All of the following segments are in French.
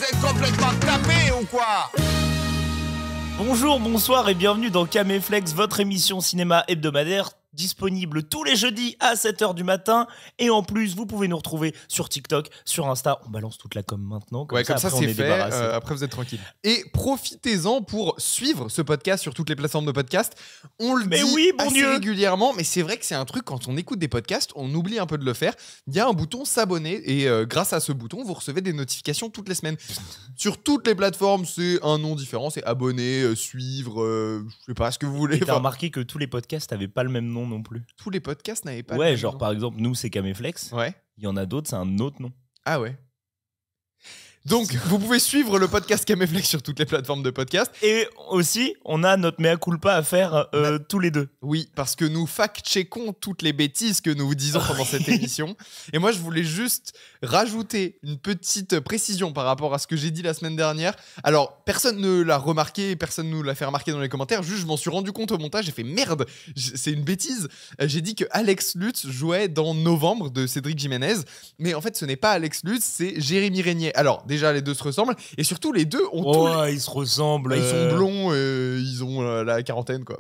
êtes complètement tapés ou quoi? Bonjour, bonsoir et bienvenue dans Caméflex, votre émission cinéma hebdomadaire disponible tous les jeudis à 7h du matin. Et en plus, vous pouvez nous retrouver sur TikTok, sur Insta. On balance toute la com maintenant. Comme ça c'est fait. Après, vous êtes tranquille. Et profitez-en pour suivre ce podcast sur toutes les plateformes de podcast. On le dit assez régulièrement, mais c'est vrai que c'est un truc, quand on écoute des podcasts, on oublie un peu de le faire. Il y a un bouton s'abonner et grâce à ce bouton, vous recevez des notifications toutes les semaines. Sur toutes les plateformes, c'est un nom différent. C'est abonner, suivre, je sais pas ce que vous voulez. T'as remarqué que tous les podcasts n'avaient pas le même nom non plus. Tous les podcasts n'avaient pas. Ouais, genre par exemple, nous c'est Caméflex. Ouais. Il y en a d'autres, c'est un autre nom. Ah ouais. Donc, vous pouvez suivre le podcast Caméflex sur toutes les plateformes de podcast. Et aussi, on a notre mea culpa à faire tous les deux. Oui, parce que nous fact-checkons toutes les bêtises que nous vous disons pendant cette émission. Et moi, je voulais juste rajouter une petite précision par rapport à ce que j'ai dit la semaine dernière. Alors, personne ne l'a remarqué, personne ne nous l'a fait remarquer dans les commentaires. Juste, je m'en suis rendu compte au montage. J'ai fait merde, c'est une bêtise. J'ai dit que Alex Lutz jouait dans Novembre de Cédric Jiménez. Mais en fait, ce n'est pas Alex Lutz, c'est Jérémy Régnier. Alors, déjà, les deux se ressemblent. Et surtout, les deux ont ils se ressemblent. Ils sont blonds et ils ont la quarantaine, quoi.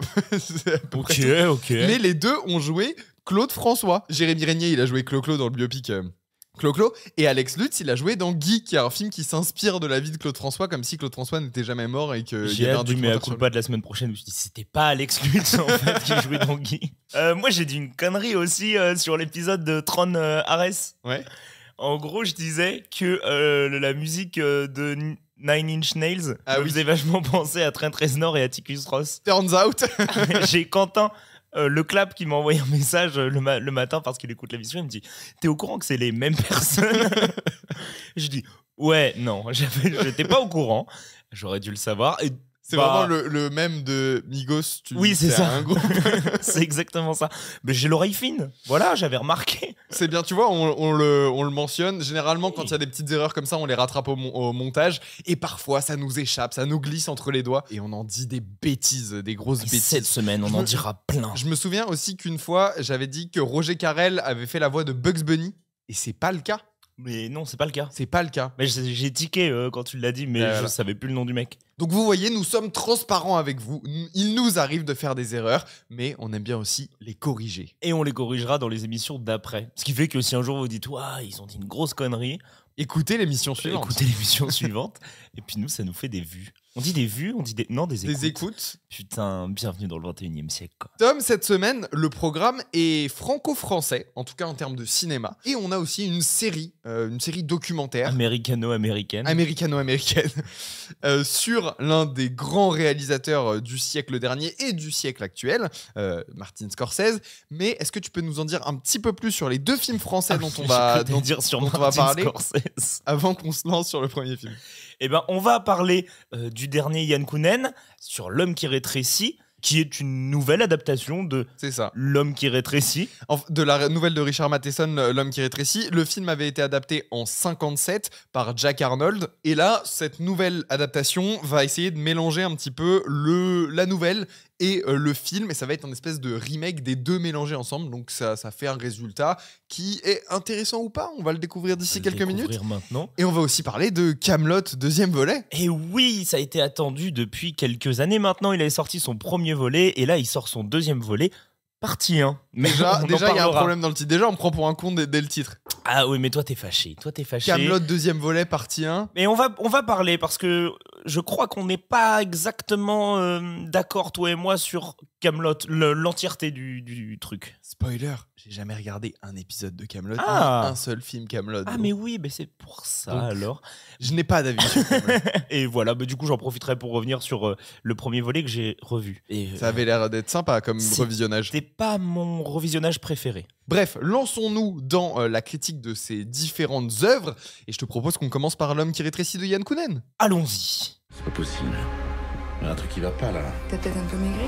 Ok. Mais les deux ont joué Claude François. Jérémy Régnier, il a joué Clo-Clo dans le biopic Clo-Clo. Et Alex Lutz, il a joué dans Guy, qui est un film qui s'inspire de la vie de Claude François, comme si Claude François n'était jamais mort et que j'ai hâte du mea culpa de la semaine prochaine. Je me suis dit, c'était pas Alex Lutz en fait qui jouait dans Guy. Moi, j'ai dit une connerie aussi sur l'épisode de Tron Ares. Ouais. En gros, je disais que la musique de Nine Inch Nails me faisait vachement penser à Trent Reznor et Atticus Ross. Turns out. J'ai Quentin le clap qui m'a envoyé un message le matin parce qu'il écoute l'émission. Il me dit, t'es au courant que c'est les mêmes personnes? Je dis, ouais, non, j'étais pas au courant. J'aurais dû le savoir. Et c'est vraiment le même de Migos. Oui, c'est ça. Un groupe. C'est exactement ça. Mais j'ai l'oreille fine. Voilà, j'avais remarqué. C'est bien, tu vois, on le mentionne. Généralement, quand il y a des petites erreurs comme ça, on les rattrape au montage. Et parfois, ça nous échappe, ça nous glisse entre les doigts. Et on en dit des bêtises, des grosses bêtises. Cette semaine, on en dira plein. Je me souviens aussi qu'une fois, j'avais dit que Roger Carrel avait fait la voix de Bugs Bunny. Et c'est pas le cas. Mais non, c'est pas le cas. C'est pas le cas. Mais j'ai tiqué quand tu l'as dit, mais je savais plus le nom du mec. Donc vous voyez, nous sommes transparents avec vous. Il nous arrive de faire des erreurs, mais on aime bien aussi les corriger. Et on les corrigera dans les émissions d'après. Ce qui fait que si un jour vous dites « Ouah, ils ont dit une grosse connerie », écoutez l'émission suivante. Écoutez l'émission suivante. Et puis nous, ça nous fait des vues. On dit des vues, on dit des écoutes. Des écoutes. Putain, bienvenue dans le 21e siècle, quoi. Tom, cette semaine, le programme est franco-français, en tout cas en termes de cinéma. Et on a aussi une série documentaire. Américano-américaine. Américano-américaine. Sur l'un des grands réalisateurs du siècle dernier et du siècle actuel, Martin Scorsese. Mais est-ce que tu peux nous en dire un petit peu plus sur les deux films français dont on va parler Scorsese. Avant qu'on se lance sur le premier film? Eh ben, on va parler du dernier Yann Kounen sur L'homme qui rétrécit, qui est une nouvelle adaptation de L'homme qui rétrécit. De la nouvelle de Richard Matheson, L'homme qui rétrécit. Le film avait été adapté en 1957 par Jack Arnold. Et là, cette nouvelle adaptation va essayer de mélanger un petit peu la nouvelle et le film. Et ça va être une espèce de remake des deux mélangés ensemble. Donc ça fait un résultat qui est intéressant ou pas. On va le découvrir d'ici quelques minutes. Maintenant. Et on va aussi parler de Kaamelott, deuxième volet. Et oui, ça a été attendu depuis quelques années maintenant. Il avait sorti son premier volet et là, il sort son deuxième volet. Partie 1. Mais déjà, il y a un problème dans le titre. Déjà, on me prend pour un con dès le titre. Ah oui, mais toi, t'es fâché. Kaamelott, deuxième volet, partie 1. Mais on va parler parce que je crois qu'on n'est pas exactement d'accord, toi et moi, sur Kaamelott, l'entièreté du truc. Spoiler, j'ai jamais regardé un épisode de Kaamelott, un seul film Kaamelott. Ah mais oui, c'est pour ça. Donc, alors. Je n'ai pas d'avis sur Kaamelott. Et voilà, du coup j'en profiterai pour revenir sur le premier volet que j'ai revu. Et, ça avait l'air d'être sympa comme revisionnage. C'était pas mon revisionnage préféré. Bref, lançons-nous dans la critique de ces différentes œuvres. Et je te propose qu'on commence par L'homme qui rétrécit de Yann Kounen. Allons-y. C'est pas possible. Il y a un truc qui va pas là. T'as peut-être un peu maigri?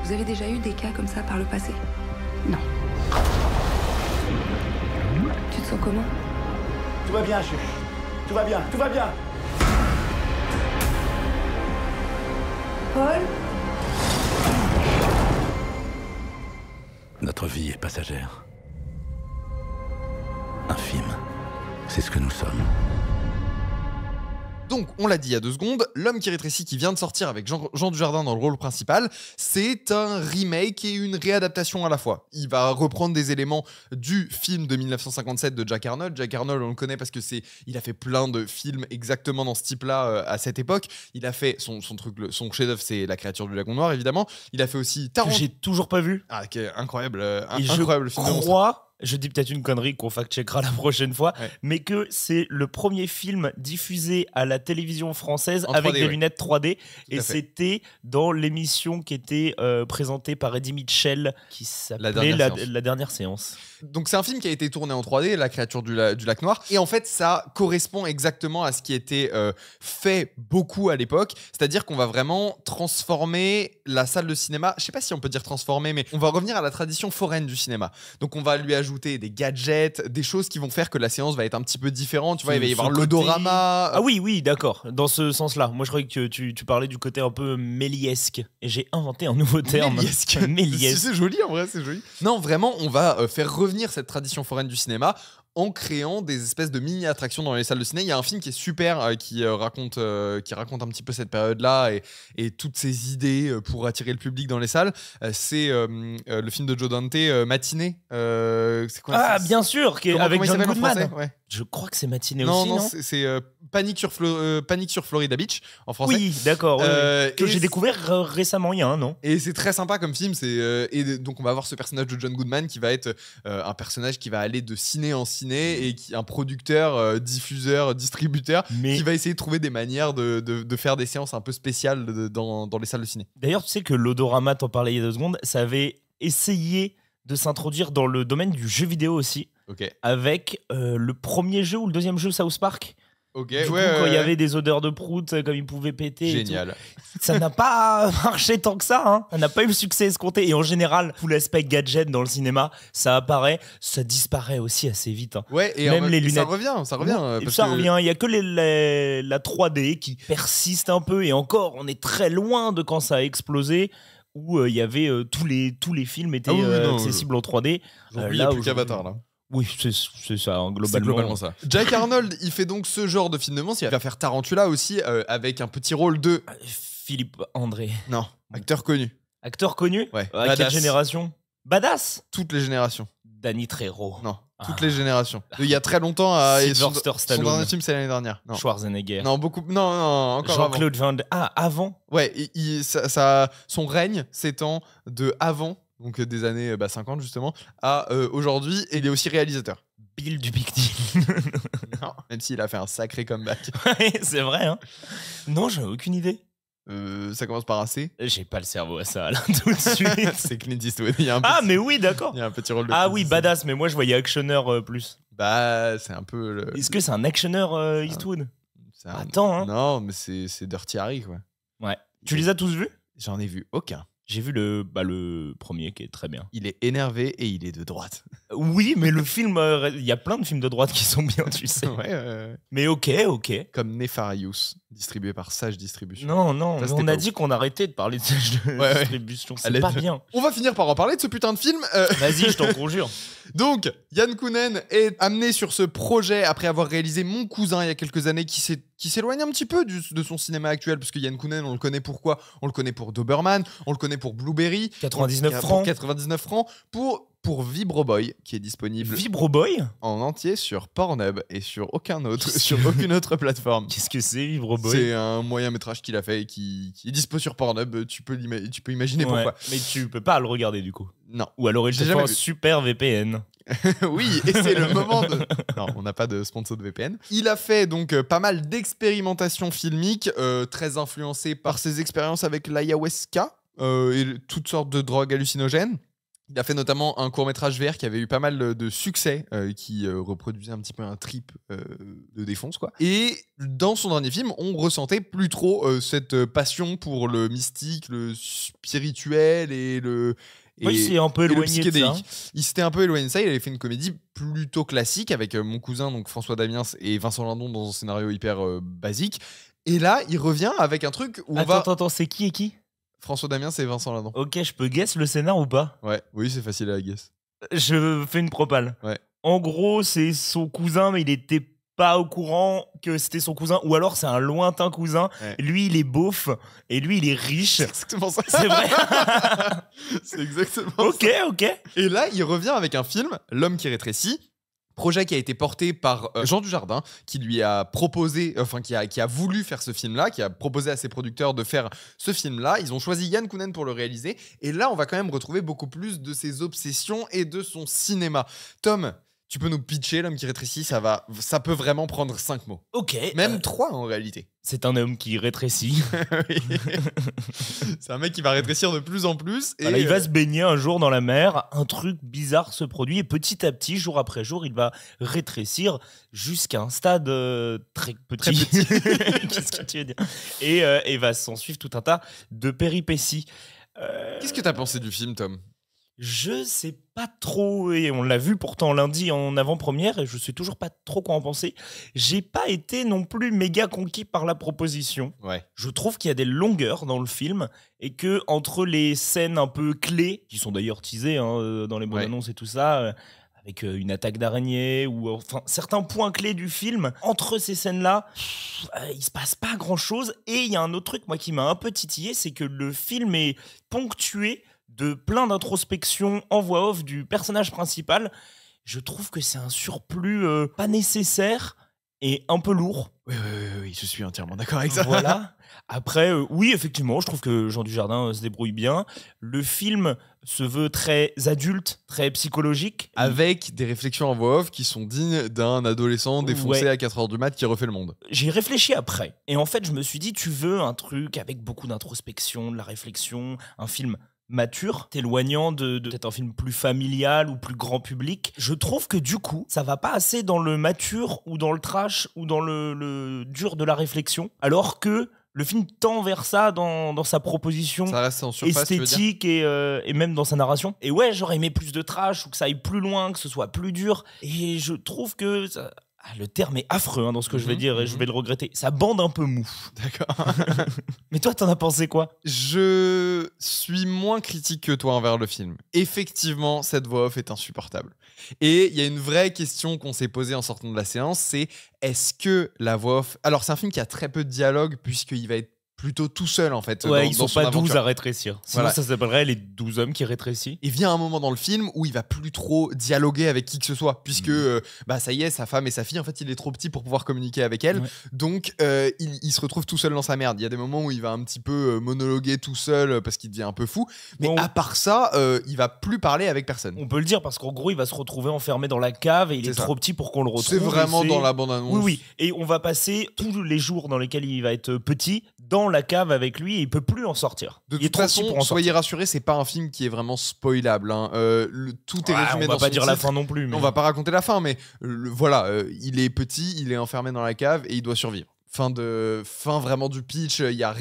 Vous avez déjà eu des cas comme ça par le passé? Non. Tu te sens comment? Tout va bien, chef. Tout va bien, tout va bien. Paul? Notre vie est passagère. Infime. C'est ce que nous sommes. Donc, on l'a dit il y a 2 secondes, L'homme qui rétrécit qui vient de sortir avec Jean Dujardin dans le rôle principal, c'est un remake et une réadaptation à la fois. Il va reprendre des éléments du film de 1957 de Jack Arnold. Jack Arnold, on le connaît parce que il a fait plein de films exactement dans ce type-là à cette époque. Il a fait son chef-d'œuvre, c'est La créature du lagon noir, évidemment. Il a fait aussi Que Tarantino. j'ai toujours pas vu. Ah, ok, incroyable, Et incroyable je film de monstre. crois, je dis peut-être une connerie qu'on fact-checkera la prochaine fois, Ouais. mais que c'est le premier film diffusé à la télévision française En avec 3D, des ouais. lunettes 3D. Et à fait. c'était dans l'émission qui était présentée par Eddie Mitchell, qui s'appelait dernière séance. La dernière séance. Donc c'est un film qui a été tourné en 3D, La créature du lac noir, et en fait ça correspond exactement à ce qui était fait beaucoup à l'époque, c'est-à-dire qu'on va vraiment transformer la salle de cinéma, je sais pas si on peut dire transformer, mais on va revenir à la tradition foraine du cinéma. Donc on va lui ajouter des gadgets, des choses qui vont faire que la séance va être un petit peu différente, tu vois, il va y avoir Ce côté- l'odorama. Ah oui, d'accord, dans ce sens-là. Moi je croyais que tu parlais du côté un peu méliesque. Et j'ai inventé un nouveau terme. Méliesque. Méliesque. C'est joli en vrai, c'est joli. Non, vraiment, on va faire revenir cette tradition foraine du cinéma en créant des espèces de mini-attractions dans les salles de ciné. Il y a un film qui est super, qui raconte un petit peu cette période-là et toutes ces idées pour attirer le public dans les salles. C'est le film de Joe Dante, Matinée. C'est quoi Ah, c'est- bien sûr, comment avec il John s'appelle en Goodman. français? Ouais. Je crois que c'est Matinée Non, aussi, non, c'est Panique sur Florida Beach en français. Oui, d'accord. oui, oui. Que et j'ai découvert récemment, il y a un an. Et c'est très sympa comme film. Donc on va avoir ce personnage de John Goodman qui va être un personnage qui va aller de ciné en ciné et qui un producteur, diffuseur, distributeur Mais qui va essayer de trouver des manières de faire des séances un peu spéciales dans les salles de ciné. d'ailleurs, tu sais que l'odorama, t'en parlais il y a 2 secondes, ça avait essayé de s'introduire dans le domaine du jeu vidéo aussi, Ok. avec le premier jeu ou le deuxième jeu South Park. Ok. Du coup, quand il y avait des odeurs de prout, comme ils pouvaient péter. et Génial. tout, ça n'a pas marché tant que ça. Hein. Ça n'a pas eu le succès escompté. Et en général, tout l'aspect gadget dans le cinéma, ça apparaît, ça disparaît aussi assez vite. Hein. Ouais. Et Même les et lunettes. Ça revient. Et Parce ça que- revient, il n'y a que la 3D qui persiste un peu. Et encore, on est très loin de quand ça a explosé, où il y avait tous les films étaient Ah oui, non, accessibles en 3D. Aujourd'hui, il n'y là, a plus aujourd'hui- qu'Avatar là. Oui, c'est ça, hein, C'est globalement. globalement ça. Jack Arnold, il fait donc ce genre de film de monstre. Il va faire Tarantula aussi avec un petit rôle de. Philippe André. Non, acteur connu. Acteur connu. Ouais. À quelle Badass. génération? Badass. Toutes les générations. Danny Trejo. Non, toutes Ah. les générations. Il y a très longtemps. et Sylvester son Stallone. dernier film, c'est l'année dernière. Non. Schwarzenegger. Non, beaucoup. Non, encore avant. Jean-Claude Van Damme. Ah, avant. Ouais, son règne s'étend de avant, donc des années 50 justement, à aujourd'hui. Et il est aussi réalisateur. Bill du Big Deal. Non, même s'il a fait un sacré comeback. Ouais, c'est vrai, hein. Non, j'ai aucune idée. Ça commence par un C. J'ai pas le cerveau à ça, là, tout de suite. C'est Clint Eastwood. Il y a un Ah, petit, mais oui, d'accord. il y a un petit rôle de Ah Clint oui, Eastwood. badass, mais moi je voyais actionneur plus. Bah, c'est un peu. Le... Est-ce que c'est un actionneur Eastwood? c'est un- Attends, hein. Non, mais c'est Dirty Harry, quoi. Ouais. Tu les as tous vus? J'en ai vu aucun. J'ai vu le premier qui est très bien. Il est énervé et il est de droite. Oui, mais le film, il y a plein de films de droite qui sont bien, tu sais. Ouais. Mais ok. Comme Nefarious, distribué par Sage Distribution. Non, Ça, mais c'était on pas a ouf. dit qu'on arrêtait de parler de cette Ouais. distribution. C'est Allez. pas bien. On va finir par en parler de ce putain de film. Vas-y, je t'en conjure. Donc, Yann Kounen est amené sur ce projet après avoir réalisé Mon cousin il y a quelques années qui s'éloigne un petit peu de son cinéma actuel, parce que Yann Kounen, on le connaît pourquoi? On le connaît pour Doberman, on le connaît pour Blueberry. 99 pour francs. 99 francs pour Vibroboy, qui est disponible Vibroboy? en entier sur Pornhub et sur aucune autre plateforme. Qu'est-ce que c'est, Vibroboy? C'est un moyen métrage qu'il a fait et qui est dispo sur Pornhub. Tu peux imaginer Ouais, pourquoi. mais tu peux pas le regarder du coup. Non. Ou alors il J'ai te faut jamais un vu. super VPN. Oui, et c'est le moment de... Non, on n'a pas de sponsor de VPN. Il a fait donc pas mal d'expérimentations filmiques, très influencées par ses expériences avec l'ayahuasca et toutes sortes de drogues hallucinogènes. Il a fait notamment un court-métrage VR qui avait eu pas mal de succès, qui reproduisait un petit peu un trip de défonce, quoi. Et dans son dernier film, on ressentait plus trop cette passion pour le mystique, le spirituel et le... Oui, c'est un peu et le éloigné de ça. psychédélique. Il s'était un peu éloigné de ça. Il avait fait une comédie plutôt classique avec Mon cousin, donc François Damiens et Vincent Lindon, dans un scénario hyper basique. Et là, il revient avec un truc où on va. Attends, c'est qui et qui? François Damiens et Vincent Lindon. Ok, je peux guess le scénar ou pas? Ouais, oui, c'est facile à guess. Je fais une propale. Ouais. En gros, c'est son cousin, mais il était pas au courant que c'était son cousin, ou alors c'est un lointain cousin. Ouais. Lui, il est beauf et lui, il est riche. C'est exactement ça. C'est vrai. C'est exactement Ok, ça. ok. Et là, il revient avec un film, L'homme qui rétrécit. Projet qui a été porté par Jean Dujardin, qui lui a proposé, qui a voulu faire ce film-là, qui a proposé à ses producteurs de faire ce film-là. Ils ont choisi Yann Kounen pour le réaliser. Et là, on va quand même retrouver beaucoup plus de ses obsessions et de son cinéma. Tom, tu peux nous pitcher L'homme qui rétrécit, ça peut vraiment prendre 5 mots. Ok. Même 3 en réalité. C'est un homme qui rétrécit. Oui. C'est un mec qui va rétrécir de plus en plus. Et Voilà, il va se baigner un jour dans la mer, un truc bizarre se produit et petit à petit, jour après jour, il va rétrécir jusqu'à un stade très petit. Qu'est-ce que tu veux dire et va s'en suivre tout un tas de péripéties. Qu'est-ce que t'as pensé du film, Tom? Je sais pas trop, et on l'a vu pourtant lundi en avant-première, et je sais toujours pas trop quoi en penser. J'ai pas été non plus méga conquis par la proposition. Ouais. Je trouve qu'il y a des longueurs dans le film, et que entre les scènes un peu clés, qui sont d'ailleurs teasées dans les bandes annonces et tout ça, avec une attaque d'araignée, ou enfin certains points clés du film, entre ces scènes-là, il se passe pas grand-chose. Et il y a un autre truc, moi, qui m'a un peu titillé, c'est que le film est ponctué de plein d'introspections en voix off du personnage principal. Je trouve que c'est un surplus pas nécessaire et un peu lourd. Oui, je suis entièrement d'accord avec ça. Voilà. Après, oui, effectivement, je trouve que Jean Dujardin se débrouille bien. Le film se veut très adulte, très psychologique. Avec des réflexions en voix off qui sont dignes d'un adolescent défoncé à 4h du mat qui refait le monde. J'ai réfléchi après. Et en fait, je me suis dit, tu veux un truc avec beaucoup d'introspection, de la réflexion, un film mature, t'éloignant de peut-être un film plus familial ou plus grand public. Je trouve que du coup, ça va pas assez dans le mature ou dans le trash ou dans le dur de la réflexion, alors que le film tend vers ça dans sa proposition Ça reste en surface, tu veux dire? esthétique et même dans sa narration. Et ouais, j'aurais aimé plus de trash ou que ça aille plus loin, que ce soit plus dur. Et je trouve que le terme est affreux dans ce que je vais dire et je vais le regretter. Ça bande un peu mou. D'accord. Mais toi, t'en as pensé quoi? Je suis moins critique que toi envers le film. Effectivement, cette voix off est insupportable. Et il y a une vraie question qu'on s'est posée en sortant de la séance, c'est est-ce que la voix off... Alors, c'est un film qui a très peu de dialogue puisqu'il va être plutôt tout seul en fait. Ouais, ils sont son pas aventure. 12 à rétrécir. Sinon, Voilà. ça s'appellerait les 12 hommes qui rétrécissent. Et vient un moment dans le film où il va plus trop dialoguer avec qui que ce soit, puisque ça y est, sa femme et sa fille, en fait, il est trop petit pour pouvoir communiquer avec elle. Ouais. Donc, il se retrouve tout seul dans sa merde. Il y a des moments où il va un petit peu monologuer tout seul parce qu'il devient un peu fou. Mais Bon. à part ça, il va plus parler avec personne. On peut le dire parce qu'en gros, il va se retrouver enfermé dans la cave et il est C'est ça. trop petit pour qu'on le retrouve. C'est vraiment et dans la bande-annonce. Oui, oui. Et on va passer tous les jours dans lesquels il va être petit dans la cave avec lui et il peut plus en sortir. De Il est toute trop petit façon, pour en soyez sortir. rassurés, c'est pas un film qui est vraiment spoilable. Hein. Tout est Ouais, résumé on dans va pas son dire la titre. fin non plus. Mais... On va pas raconter la fin, mais voilà, il est petit, il est enfermé dans la cave et il doit survivre. Fin vraiment du pitch, il y a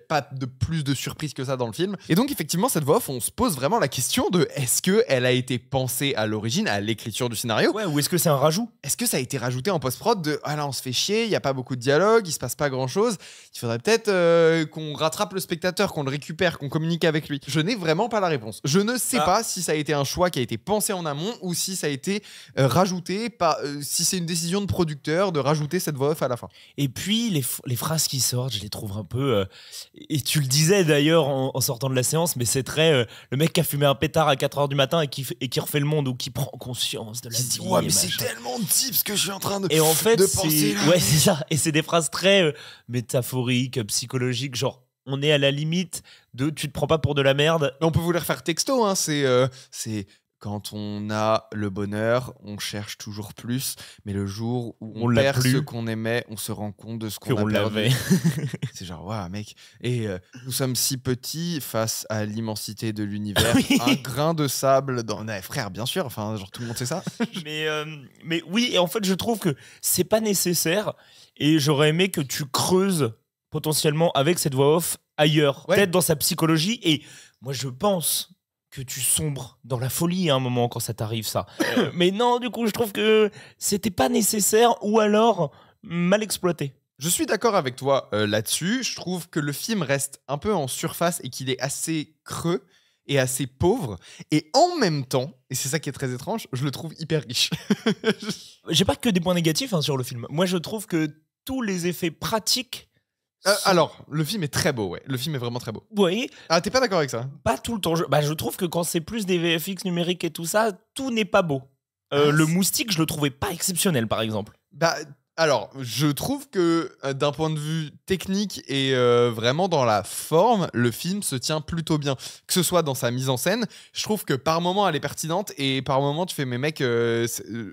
pas de plus de surprise que ça dans le film. Et donc effectivement cette voix off, on se pose vraiment la question de est-ce que elle a été pensée à l'origine, à l'écriture du scénario? Ouais, ou est-ce que c'est un rajout? Est-ce que ça a été rajouté en post-prod de ah là on se fait chier, il y a pas beaucoup de dialogue, il se passe pas grand-chose, il faudrait peut-être qu'on rattrape le spectateur, qu'on le récupère, qu'on communique avec lui. Je n'ai vraiment pas la réponse. Je ne sais pas si ça a été un choix qui a été pensé en amont ou si ça a été rajouté si c'est une décision de producteur de rajouter cette voix off à la fin. Et puis, les phrases qui sortent, je les trouve un peu... et tu le disais d'ailleurs en sortant de la séance, mais c'est très... le mec qui a fumé un pétard à 4h du matin et qui refait le monde ou qui prend conscience de la vie. Ouais, mais et c'est machin. tellement deep ce que je suis en train de Et en fait, de penser, là. ouais, c'est ça. Et c'est des phrases très métaphoriques, psychologiques, genre... On est à la limite de tu te prends pas pour de la merde. On peut vous les refaire texto, hein. C'est quand on a le bonheur, on cherche toujours plus, mais le jour où on On l'a perd plus. ce qu'on aimait, on se rend compte de ce qu'on a Qu'on perdu. l'avait. C'est genre, waouh, mec. Et nous sommes si petits face à l'immensité de l'univers. Oui. Un grain de sable dans... Ouais, frère, bien sûr. Enfin, genre, tout le monde sait ça. mais oui, et en fait, je trouve que c'est pas nécessaire. Et j'aurais aimé que tu creuses potentiellement avec cette voix off ailleurs, Ouais. peut-être dans sa psychologie. Et moi, je pense que tu sombres dans la folie à un moment quand ça t'arrive, ça. Mais non, du coup, je trouve que c'était pas nécessaire ou alors mal exploité. Je suis d'accord avec toi là-dessus. Je trouve que le film reste un peu en surface et qu'il est assez creux. et assez pauvre, et en même temps, et c'est ça qui est très étrange, je le trouve hyper riche. J'ai pas que des points négatifs sur le film. Moi, je trouve que tous les effets pratiques. Alors, le film est très beau, ouais. Le film est vraiment très beau. Vous voyez, Ah, t'es pas d'accord avec ça? pas tout le temps. Je trouve que quand c'est plus des VFX numériques et tout ça, tout n'est pas beau. Ah, Le c'est- moustique, je le trouvais pas exceptionnel, par exemple. Bah, alors, je trouve que d'un point de vue technique et vraiment dans la forme, le film se tient plutôt bien. Que ce soit dans sa mise en scène, je trouve que par moment elle est pertinente et par moment tu fais, mais mec,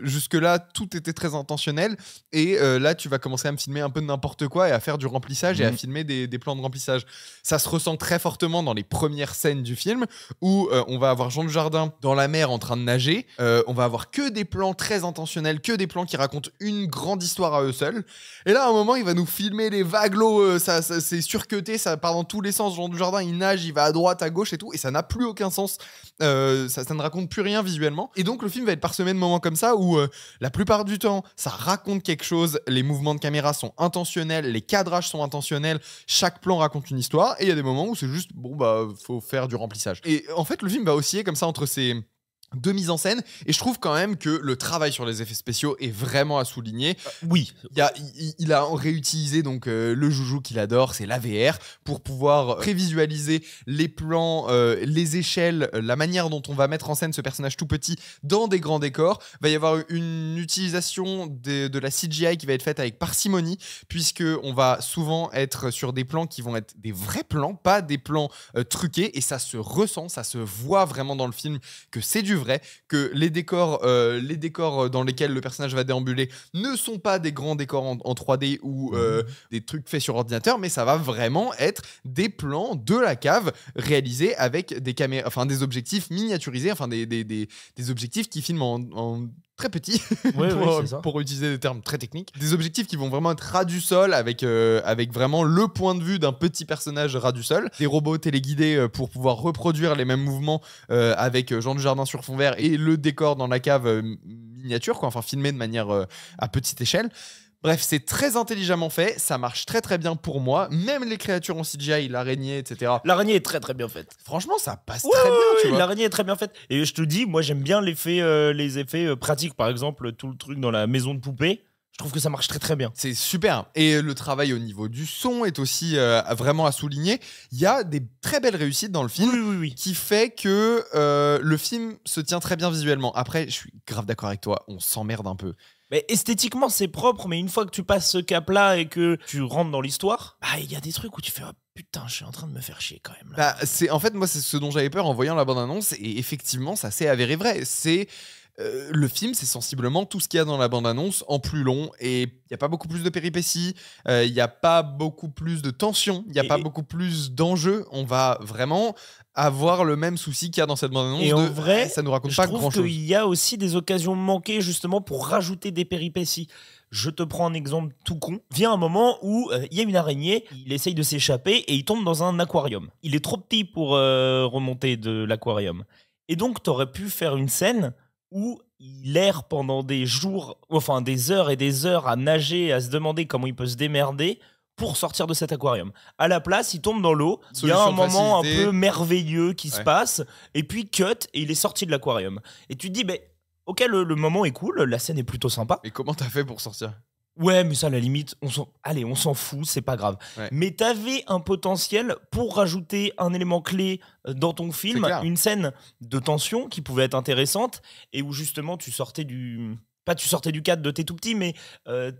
jusque-là tout était très intentionnel et là tu vas commencer à me filmer un peu de n'importe quoi et à faire du remplissage et à filmer des plans de remplissage. Ça se ressent très fortement dans les premières scènes du film où on va avoir Jean Dujardin dans la mer en train de nager. On va avoir que des plans très intentionnels, que des plans qui racontent une grande histoire à eux seuls. Et là, à un moment, il va nous filmer les vagues l'eau, ça c'est surcuté, ça part dans tous les sens. Jean Dujardin, il nage, il va à droite, à gauche et tout, et ça n'a plus aucun sens. Ça ne raconte plus rien visuellement. Et donc, le film va être parsemé de moments comme ça où la plupart du temps, ça raconte quelque chose. Les mouvements de caméra sont intentionnels, les cadrages sont intentionnels, chaque plan raconte une histoire. Et il y a des moments où c'est juste, bon, bah, faut faire du remplissage. Et en fait, le film va osciller comme ça entre ces deux mises en scène, et je trouve quand même que le travail sur les effets spéciaux est vraiment à souligner. Oui. Il a réutilisé donc le joujou qu'il adore, c'est l'AVR, pour pouvoir prévisualiser les plans, les échelles, la manière dont on va mettre en scène ce personnage tout petit dans des grands décors. Va y avoir une utilisation de la CGI qui va être faite avec parcimonie, puisque on va souvent être sur des plans qui vont être des vrais plans, pas des plans truqués, et ça se ressent, ça se voit vraiment dans le film que c'est du vrai, que les décors dans lesquels le personnage va déambuler ne sont pas des grands décors en 3D ou des trucs faits sur ordinateur, mais ça va vraiment être des plans de la cave réalisés avec des caméras, enfin des objectifs miniaturisés, enfin des objectifs qui filment en très petit, Ouais, c'est ça. pour utiliser des termes très techniques. Des objectifs qui vont vraiment être ras du sol avec vraiment le point de vue d'un petit personnage ras du sol. Des robots téléguidés pour pouvoir reproduire les mêmes mouvements avec Jean Dujardin sur fond vert et le décor dans la cave miniature, quoi, enfin filmé de manière à petite échelle. Bref, c'est très intelligemment fait, ça marche très très bien pour moi. Même les créatures en CGI, l'araignée, etc. L'araignée est très très bien faite. Franchement, ça passe Ouais, très bien, tu vois. l'araignée est très bien faite. Et je te dis, moi j'aime bien les effets pratiques. Par exemple, tout le truc dans la maison de poupée. Je trouve que ça marche très très bien. C'est super. Et le travail au niveau du son est aussi vraiment à souligner. Il y a des très belles réussites dans le film. Oui. Qui fait que le film se tient très bien visuellement. Après, je suis grave d'accord avec toi, on s'emmerde un peu. Mais esthétiquement, c'est propre, mais une fois que tu passes ce cap-là et que tu rentres dans l'histoire, bah il y a des trucs où tu fais oh, putain, je suis en train de me faire chier quand même. Là. En fait, moi, c'est ce dont j'avais peur en voyant la bande-annonce, et effectivement, ça s'est avéré vrai. C'est le film, c'est sensiblement tout ce qu'il y a dans la bande-annonce en plus long, et il n'y a pas beaucoup plus de péripéties, il n'y a pas beaucoup plus de tension, il n'y a pas beaucoup plus d'enjeux. On va vraiment avoir le même souci qu'il y a dans cette bande-annonce. Et en vrai, ça nous raconte je pas trouve grand-chose. qu'il y a aussi des occasions manquées justement pour rajouter des péripéties. Je te prends un exemple tout con. Vient un moment où il y a une araignée, il essaye de s'échapper et il tombe dans un aquarium. Il est trop petit pour remonter de l'aquarium. Et donc, t'aurais pu faire une scène où il erre pendant des jours, enfin des heures et des heures à nager, à se demander comment il peut se démerder pour sortir de cet aquarium. À la place, il tombe dans l'eau, il y a un Solution de moment un facilité. peu merveilleux qui se Ouais. passe, et puis cut, et il est sorti de l'aquarium. Et tu te dis, ok, le moment est cool, la scène est plutôt sympa. Et comment t'as fait pour sortir? Ouais, mais ça, à la limite, on s'en fout, c'est pas grave. Ouais. Mais t'avais un potentiel pour rajouter un élément clé dans ton film, C'est clair. une scène de tension qui pouvait être intéressante, et où justement tu sortais du... Pas tu sortais du cadre de T'es tout petit, mais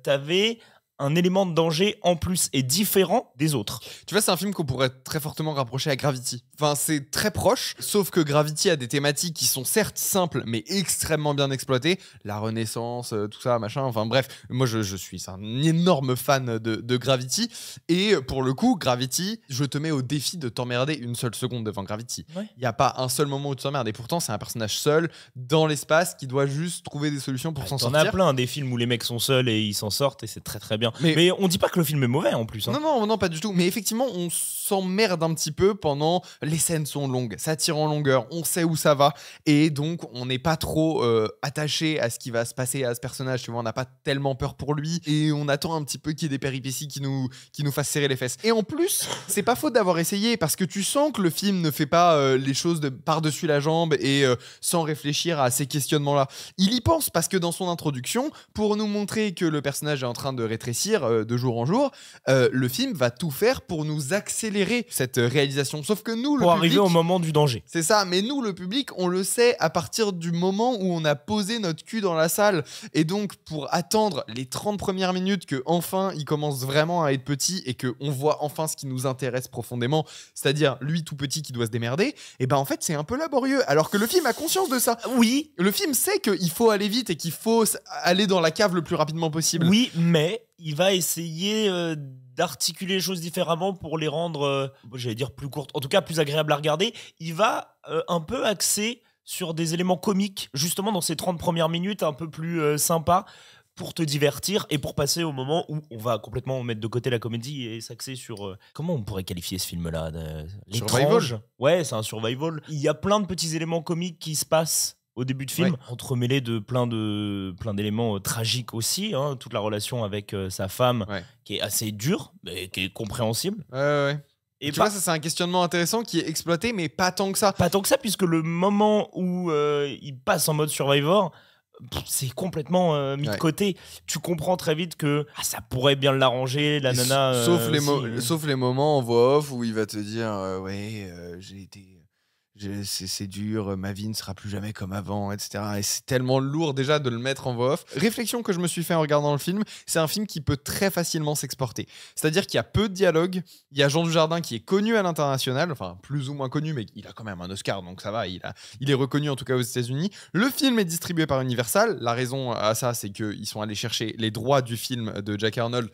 t'avais un élément de danger en plus et différent des autres. Tu vois, c'est un film qu'on pourrait très fortement rapprocher à Gravity. Enfin, c'est très proche, sauf que Gravity a des thématiques qui sont certes simples, mais extrêmement bien exploitées. La Renaissance, tout ça, machin. Enfin bref, moi je suis un énorme fan de Gravity. Et pour le coup, Gravity, je te mets au défi de t'emmerder une seule seconde devant Gravity. Il Ouais. n'y a pas un seul moment où tu t'emmerdes. Et pourtant, c'est un personnage seul, dans l'espace, qui doit juste trouver des solutions pour s'en T'en sortir. as plein des films où les mecs sont seuls et ils s'en sortent et c'est très très bien. bien. Mais on dit pas que le film est mauvais en plus. Hein. Non, pas du tout. Mais effectivement, on s'emmerde un petit peu pendant. Les scènes sont longues, ça tire en longueur, on sait où ça va. Et donc, on n'est pas trop attaché à ce qui va se passer à ce personnage. Tu vois, on n'a pas tellement peur pour lui. Et on attend un petit peu qu'il y ait des péripéties qui nous fassent serrer les fesses. Et en plus, c'est pas faute d'avoir essayé parce que tu sens que le film ne fait pas les choses par-dessus la jambe et sans réfléchir à ces questionnements-là. Il y pense parce que dans son introduction, pour nous montrer que le personnage est en train de rétrécir de jour en jour, le film va tout faire pour nous accélérer cette réalisation. Sauf que nous, le pour public, arriver au moment du danger. c'est ça, mais nous, le public, on le sait à partir du moment où on a posé notre cul dans la salle. Et donc, pour attendre les 30 premières minutes que enfin il commence vraiment à être petit et qu'on voit enfin ce qui nous intéresse profondément, c'est-à-dire lui tout petit qui doit se démerder, et ben en fait, c'est un peu laborieux. Alors que le film a conscience de ça. Oui. Le film sait qu'il faut aller vite et qu'il faut aller dans la cave le plus rapidement possible. Oui, mais il va essayer d'articuler les choses différemment pour les rendre, j'allais dire plus courtes, en tout cas plus agréables à regarder. Il va un peu axer sur des éléments comiques, justement dans ces 30 premières minutes, un peu plus sympas, pour te divertir et pour passer au moment où on va complètement mettre de côté la comédie et s'axer sur... comment on pourrait qualifier ce film-là l'étrange. Ouais, c'est un survival. Il y a plein de petits éléments comiques qui se passent au début de film, entremêlés de plein d'éléments tragiques aussi, hein, toute la relation avec sa femme, qui est assez dure, mais qui est compréhensible. Ouais. Et tu vois, ça c'est un questionnement intéressant qui est exploité, mais pas tant que ça. Pas tant que ça, puisque le moment où il passe en mode Survivor, c'est complètement mis de côté. Tu comprends très vite que ça pourrait bien l'arranger, la nana. Sauf les moments en voix off où il va te dire j'ai été... c'est dur, ma vie ne sera plus jamais comme avant, etc. Et c'est tellement lourd déjà de le mettre en voix off. Réflexion que je me suis fait en regardant le film, c'est un film qui peut très facilement s'exporter. C'est-à-dire qu'il y a peu de dialogue, il y a Jean Dujardin qui est connu à l'international, enfin plus ou moins connu, mais il a quand même un Oscar, donc ça va, il est reconnu en tout cas aux États-Unis. Le film est distribué par Universal. La raison à ça, c'est qu'ils sont allés chercher les droits du film de Jack Arnold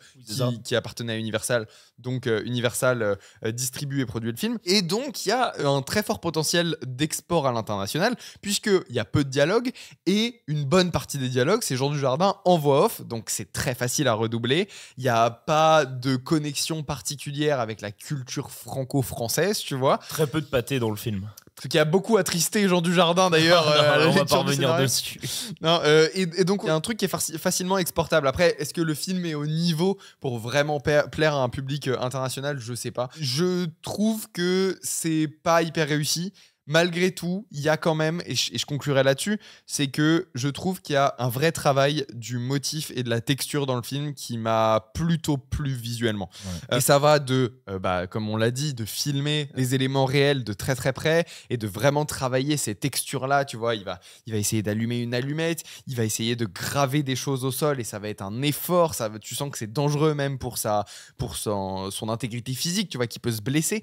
qui appartenait à Universal. Donc Universal distribue et produit le film. Et donc il y a un très fort potentiel d'export à l'international, puisqu'il y a peu de dialogue et une bonne partie des dialogues, c'est Jean Dujardin en voix off, donc c'est très facile à redoubler. Il n'y a pas de connexion particulière avec la culture franco-française, tu vois. Très peu de pâté dans le film. Ce qui a beaucoup attristé Jean Dujardin d'ailleurs. On va pas revenir dessus. Non, et donc il y a un truc qui est facilement exportable. Après, est-ce que le film est au niveau pour vraiment plaire à un public international? Je sais pas. Je trouve que c'est pas hyper réussi. Malgré tout, il y a quand même, et je conclurai là-dessus, c'est que je trouve qu'il y a un vrai travail du motif et de la texture dans le film qui m'a plutôt plu visuellement. Et ça va de, comme on l'a dit, de filmer les éléments réels de très très près et de vraiment travailler ces textures-là. Tu vois, il va essayer d'allumer une allumette, il va essayer de graver des choses au sol et ça va être un effort. Tu sens que c'est dangereux même pour son intégrité physique, tu vois, qui peut se blesser.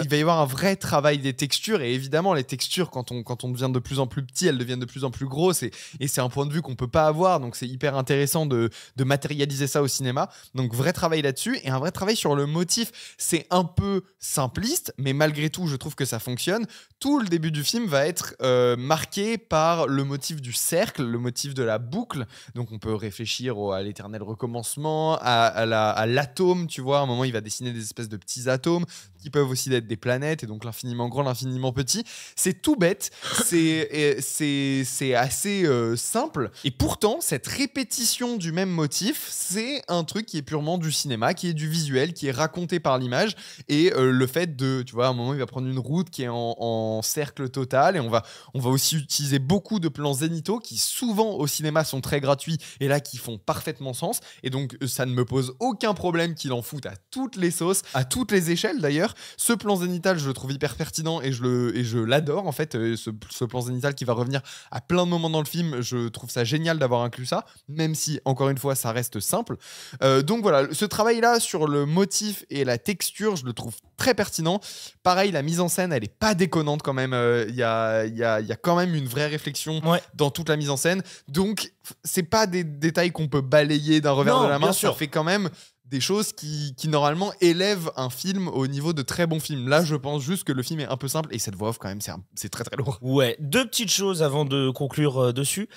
Il va y avoir un vrai travail des textures et évidemment, les textures, quand on devient de plus en plus petit, elles deviennent de plus en plus grosses et c'est un point de vue qu'on peut pas avoir, donc c'est hyper intéressant de matérialiser ça au cinéma. Donc vrai travail là-dessus et un vrai travail sur le motif. C'est un peu simpliste, mais malgré tout, je trouve que ça fonctionne. Tout le début du film va être marqué par le motif du cercle, le motif de la boucle. Donc on peut réfléchir à l'éternel recommencement, à l'atome, tu vois. À un moment, il va dessiner des espèces de petits atomes qui peuvent aussi être des planètes et donc l'infiniment grand, l'infiniment petit. C'est tout bête, c'est assez simple. Et pourtant, cette répétition du même motif, c'est un truc qui est purement du cinéma, qui est du visuel, qui est raconté par l'image. Et le fait de, tu vois, à un moment, il va prendre une route qui est en cercle total. Et on va aussi utiliser beaucoup de plans zénithaux qui, souvent, au cinéma, sont très gratuits et là, qui font parfaitement sens. Et donc, ça ne me pose aucun problème qu'il en foute à toutes les sauces, à toutes les échelles d'ailleurs. Ce plan zénithal, je le trouve hyper pertinent et je l'adore en fait, ce plan zénithal qui va revenir à plein de moments dans le film. Je trouve ça génial d'avoir inclus ça, même si encore une fois ça reste simple. Donc voilà, ce travail là sur le motif et la texture, je le trouve très pertinent. Pareil, la mise en scène, elle est pas déconnante quand même. Il y a quand même une vraie réflexion dans toute la mise en scène. Donc c'est pas des détails qu'on peut balayer d'un revers de la main. Ça fait quand même des choses qui normalement élèvent un film au niveau de très bons films. Là, je pense juste que le film est un peu simple et cette voix off, quand même, c'est très très lourd. Ouais, deux petites choses avant de conclure dessus.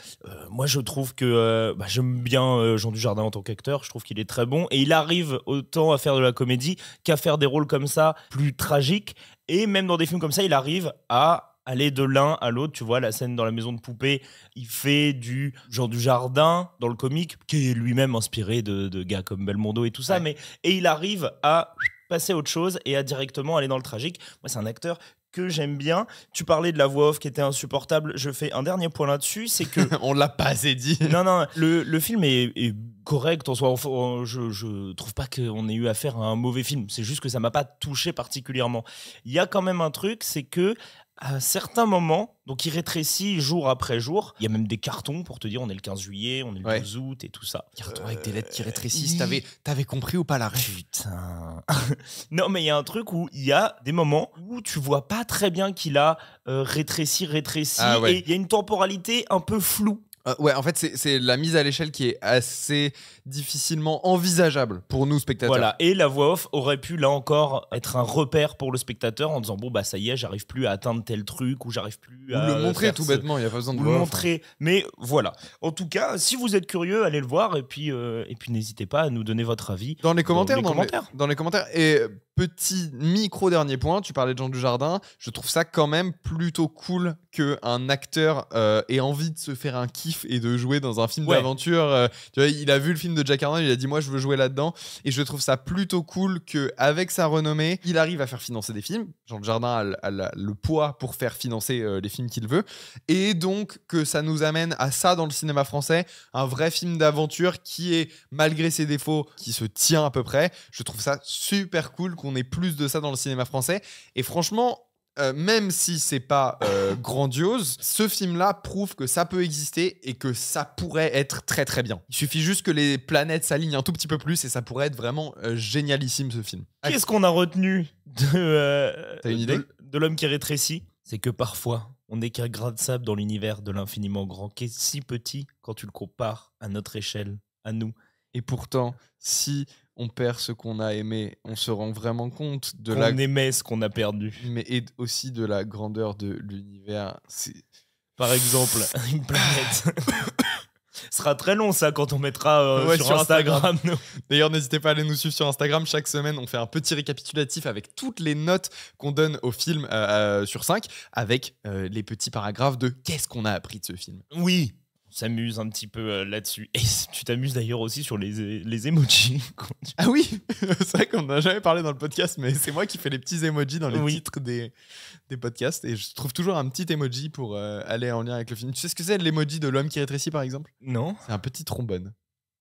Moi, je trouve que j'aime bien Jean Dujardin en tant qu'acteur. Je trouve qu'il est très bon et il arrive autant à faire de la comédie qu'à faire des rôles comme ça, plus tragiques. Et même dans des films comme ça, il arrive à aller de l'un à l'autre. Tu vois, la scène dans la maison de poupée, il fait du Jean Dujardin dans le comique, qui est lui-même inspiré de gars comme Belmondo et tout ça. Ouais. Et il arrive à passer à autre chose et à directement aller dans le tragique. Moi, c'est un acteur que j'aime bien. Tu parlais de la voix off qui était insupportable. Je fais un dernier point là-dessus, c'est que... On l'a pas assez dit. Non, le film est correct en soi. Enfin, je trouve pas qu'on ait eu affaire à un mauvais film. C'est juste que ça m'a pas touché particulièrement. Il y a quand même un truc, c'est que à certains moments, donc il rétrécit jour après jour. Il y a même des cartons pour te dire on est le 15 juillet, on est le 12 août et tout ça. Carton avec des lettres qui rétrécissent. T'avais compris ou pas la ref? Putain. Non, mais il y a un truc où il y a des moments où tu vois pas très bien qu'il a rétréci. Ah ouais. Et il y a une temporalité un peu floue. Ouais, en fait, c'est la mise à l'échelle qui est assez difficilement envisageable pour nous, spectateurs. Voilà, et la voix off aurait pu, là encore, être un repère pour le spectateur en disant bon, bah ça y est, j'arrive plus à atteindre tel truc ou j'arrive plus à. Ou le montrer faire tout bêtement, il n'y a pas besoin de ou le voix off, montrer. Mais voilà. En tout cas, si vous êtes curieux, allez le voir et puis n'hésitez pas à nous donner votre avis. Dans les commentaires, dans les commentaires. Et petit micro dernier point, tu parlais de Jean Dujardin, je trouve ça quand même plutôt cool qu'un acteur ait envie de se faire un kiff et de jouer dans un film d'aventure. Tu vois, il a vu le film de Jack Arnold, il a dit moi je veux jouer là-dedans, et je trouve ça plutôt cool qu'avec sa renommée, il arrive à faire financer des films. Jean Dujardin a le poids pour faire financer les films qu'il veut, et donc que ça nous amène à ça dans le cinéma français, un vrai film d'aventure qui est, malgré ses défauts, qui se tient à peu près. Je trouve ça super cool qu'on ait plus de ça dans le cinéma français, et franchement, même si c'est pas grandiose, ce film-là prouve que ça peut exister et que ça pourrait être très très bien. Il suffit juste que les planètes s'alignent un tout petit peu plus et ça pourrait être vraiment génialissime, ce film. Qu'est-ce qu'on a retenu T'as une idée de l'homme qui rétrécit? C'est que parfois, on n'est qu'un grain de sable dans l'univers de l'infiniment grand, qui est si petit quand tu le compares à notre échelle, à nous. Et pourtant, si on perd ce qu'on a aimé, on se rend vraiment compte de On aimait ce qu'on a perdu. mais et aussi de la grandeur de l'univers. Par exemple, une planète. Ce sera très long ça quand on mettra sur Instagram. D'ailleurs, n'hésitez pas à aller nous suivre sur Instagram. Chaque semaine, on fait un petit récapitulatif avec toutes les notes qu'on donne au film sur 5, avec les petits paragraphes de qu'est-ce qu'on a appris de ce film. Oui, on s'amuse un petit peu là-dessus. Et tu t'amuses d'ailleurs aussi sur les emojis. Ah oui, c'est vrai qu'on n'a jamais parlé dans le podcast, mais c'est moi qui fais les petits emojis dans les titres des podcasts, et je trouve toujours un petit emoji pour aller en lien avec le film. Tu sais ce que c'est l'emoji de l'homme qui rétrécit, par exemple? Non. C'est un petit trombone.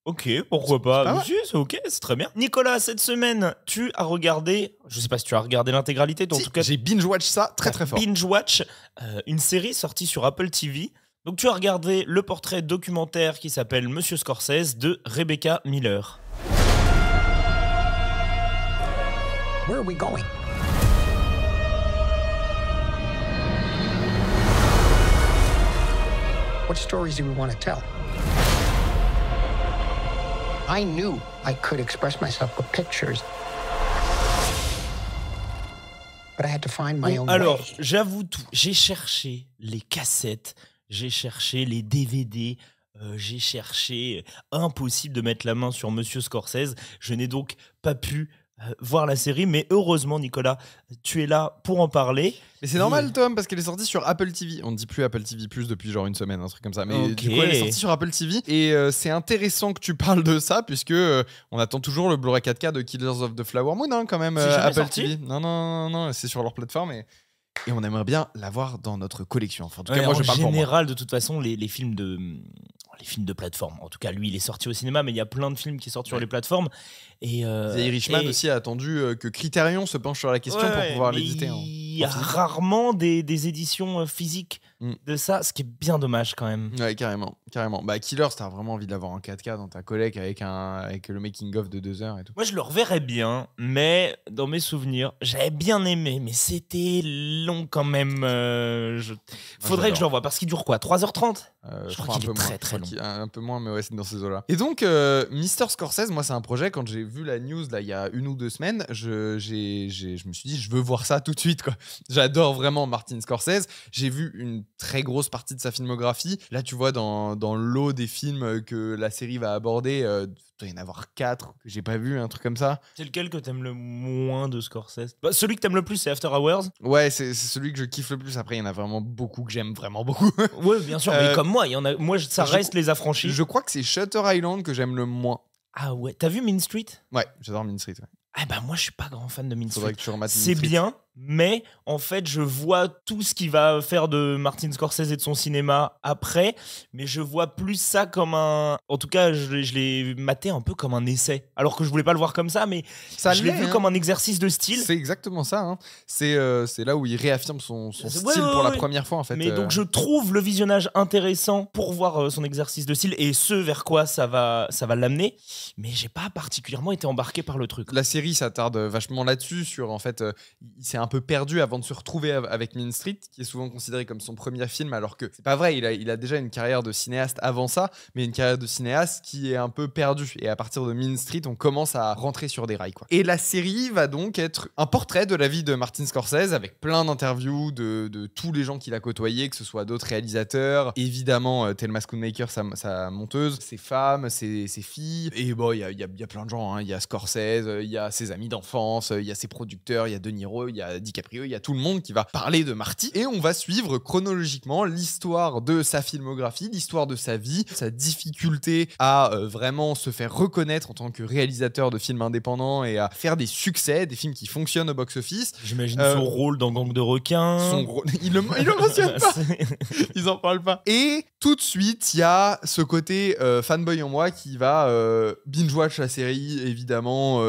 Ok, pourquoi pas. Si, c'est ok, c'est très bien. Nicolas, cette semaine, tu as regardé, je sais pas si tu as regardé l'intégralité, en tout cas, j'ai binge-watch ça très très fort. Binge-watch, une série sortie sur Apple TV. Donc tu as regardé le portrait documentaire qui s'appelle Monsieur Scorsese de Rebecca Miller. Where are we going? What stories do we want to tell? I knew I could express myself with pictures. But I had to find my own Alors, way. j'avoue tout, j'ai cherché les cassettes, j'ai cherché les DVD, j'ai cherché, impossible de mettre la main sur Monsieur Scorsese. Je n'ai donc pas pu voir la série, mais heureusement, Nicolas, tu es là pour en parler. Mais c'est normal, Tom, parce qu'elle est sortie sur Apple TV. On ne dit plus Apple TV Plus depuis genre une semaine, un truc comme ça. Mais Ok. du coup, elle est sortie sur Apple TV. Et c'est intéressant que tu parles de ça, puisque on attend toujours le Blu-ray 4K de Killers of the Flower Moon, hein, quand même, C'est jamais Apple sorti TV. Non, c'est sur leur plateforme. Et on aimerait bien l'avoir dans notre collection. Enfin, en tout cas, Ouais, moi, en je parle pour moi. général, de toute façon, les films de plateforme. En tout cas, lui, il est sorti au cinéma, mais il y a plein de films qui sortent sur les plateformes. Et The Irishman aussi a attendu que Criterion se penche sur la question pour pouvoir mais l'éditer. Il y a rarement des éditions physiques de ça, ce qui est bien dommage quand même. Ouais, carrément. Bah, Killers, t'as vraiment envie de l'avoir en 4K dans ta collègue avec le making-of de 2 heures et tout. Moi, je le reverrais bien, mais dans mes souvenirs, j'avais bien aimé, mais c'était long quand même. Faudrait que je le revoie, parce qu'il dure quoi, 3h30 Je crois qu'il est très très long. Un peu moins, mais ouais, c'est dans ces eaux-là. Et donc, Mr. Scorsese, moi, c'est un projet, quand j'ai vu la news, là, il y a 1 ou 2 semaines, je me suis dit, je veux voir ça tout de suite, quoi. J'adore vraiment Martin Scorsese. J'ai vu une très grosse partie de sa filmographie. Là, tu vois, dans le lot des films que la série va aborder, il doit y en avoir 4 que j'ai pas vu, un truc comme ça. C'est lequel que t'aimes le moins de Scorsese? Celui que t'aimes le plus, c'est After Hours. Ouais, c'est celui que je kiffe le plus. Après, il y en a vraiment beaucoup que j'aime vraiment beaucoup. Ouais, bien sûr, mais comme moi, il y en a. Moi, ça reste Les Affranchis. Je crois que c'est Shutter Island que j'aime le moins. Ah ouais, t'as vu Mean Street? Ouais, j'adore Mean Street. Ouais. Ah bah moi, je suis pas grand fan de Mean Faudrait Street. que tu remates Mean C'est Street. bien, mais en fait, je vois tout ce qu'il va faire de Martin Scorsese et de son cinéma après, mais je vois plus ça comme un... En tout cas, je l'ai maté un peu comme un essai, alors que je voulais pas le voir comme ça, mais Ça je l'ai l'est, vu hein. comme un exercice de style. C'est exactement ça. Hein. C'est là où il réaffirme son Ouais, style ouais, pour la ouais. première fois, en fait. Mais donc je trouve le visionnage intéressant pour voir son exercice de style et ce vers quoi ça va l'amener, mais j'ai pas particulièrement été embarqué par le truc. La série s'attarde vachement là-dessus, sur en fait, il s'est un peu perdu avant de se retrouver avec Mean Street, qui est souvent considéré comme son premier film, alors que c'est pas vrai, il a déjà une carrière de cinéaste avant ça, mais une carrière de cinéaste qui est un peu perdue. Et à partir de Mean Street, on commence à rentrer sur des rails, quoi. Et la série va donc être un portrait de la vie de Martin Scorsese, avec plein d'interviews de tous les gens qu'il a côtoyés, que ce soit d'autres réalisateurs, évidemment Thelma Schoonmaker, sa monteuse, ses femmes, ses filles, et bon, il y a plein de gens, hein. Il y a Scorsese, il y a ses amis d'enfance, il y a ses producteurs, il y a De Niro, il y a DiCaprio, il y a tout le monde qui va parler de Marty. Et on va suivre chronologiquement l'histoire de sa filmographie, l'histoire de sa vie, sa difficulté à vraiment se faire reconnaître en tant que réalisateur de films indépendants et à faire des succès, des films qui fonctionnent au box-office. J'imagine son rôle dans Gang de requins. Il le mentionne pas. Ils en parlent pas. Et tout de suite, il y a ce côté fanboy en moi qui va binge-watch la série, évidemment,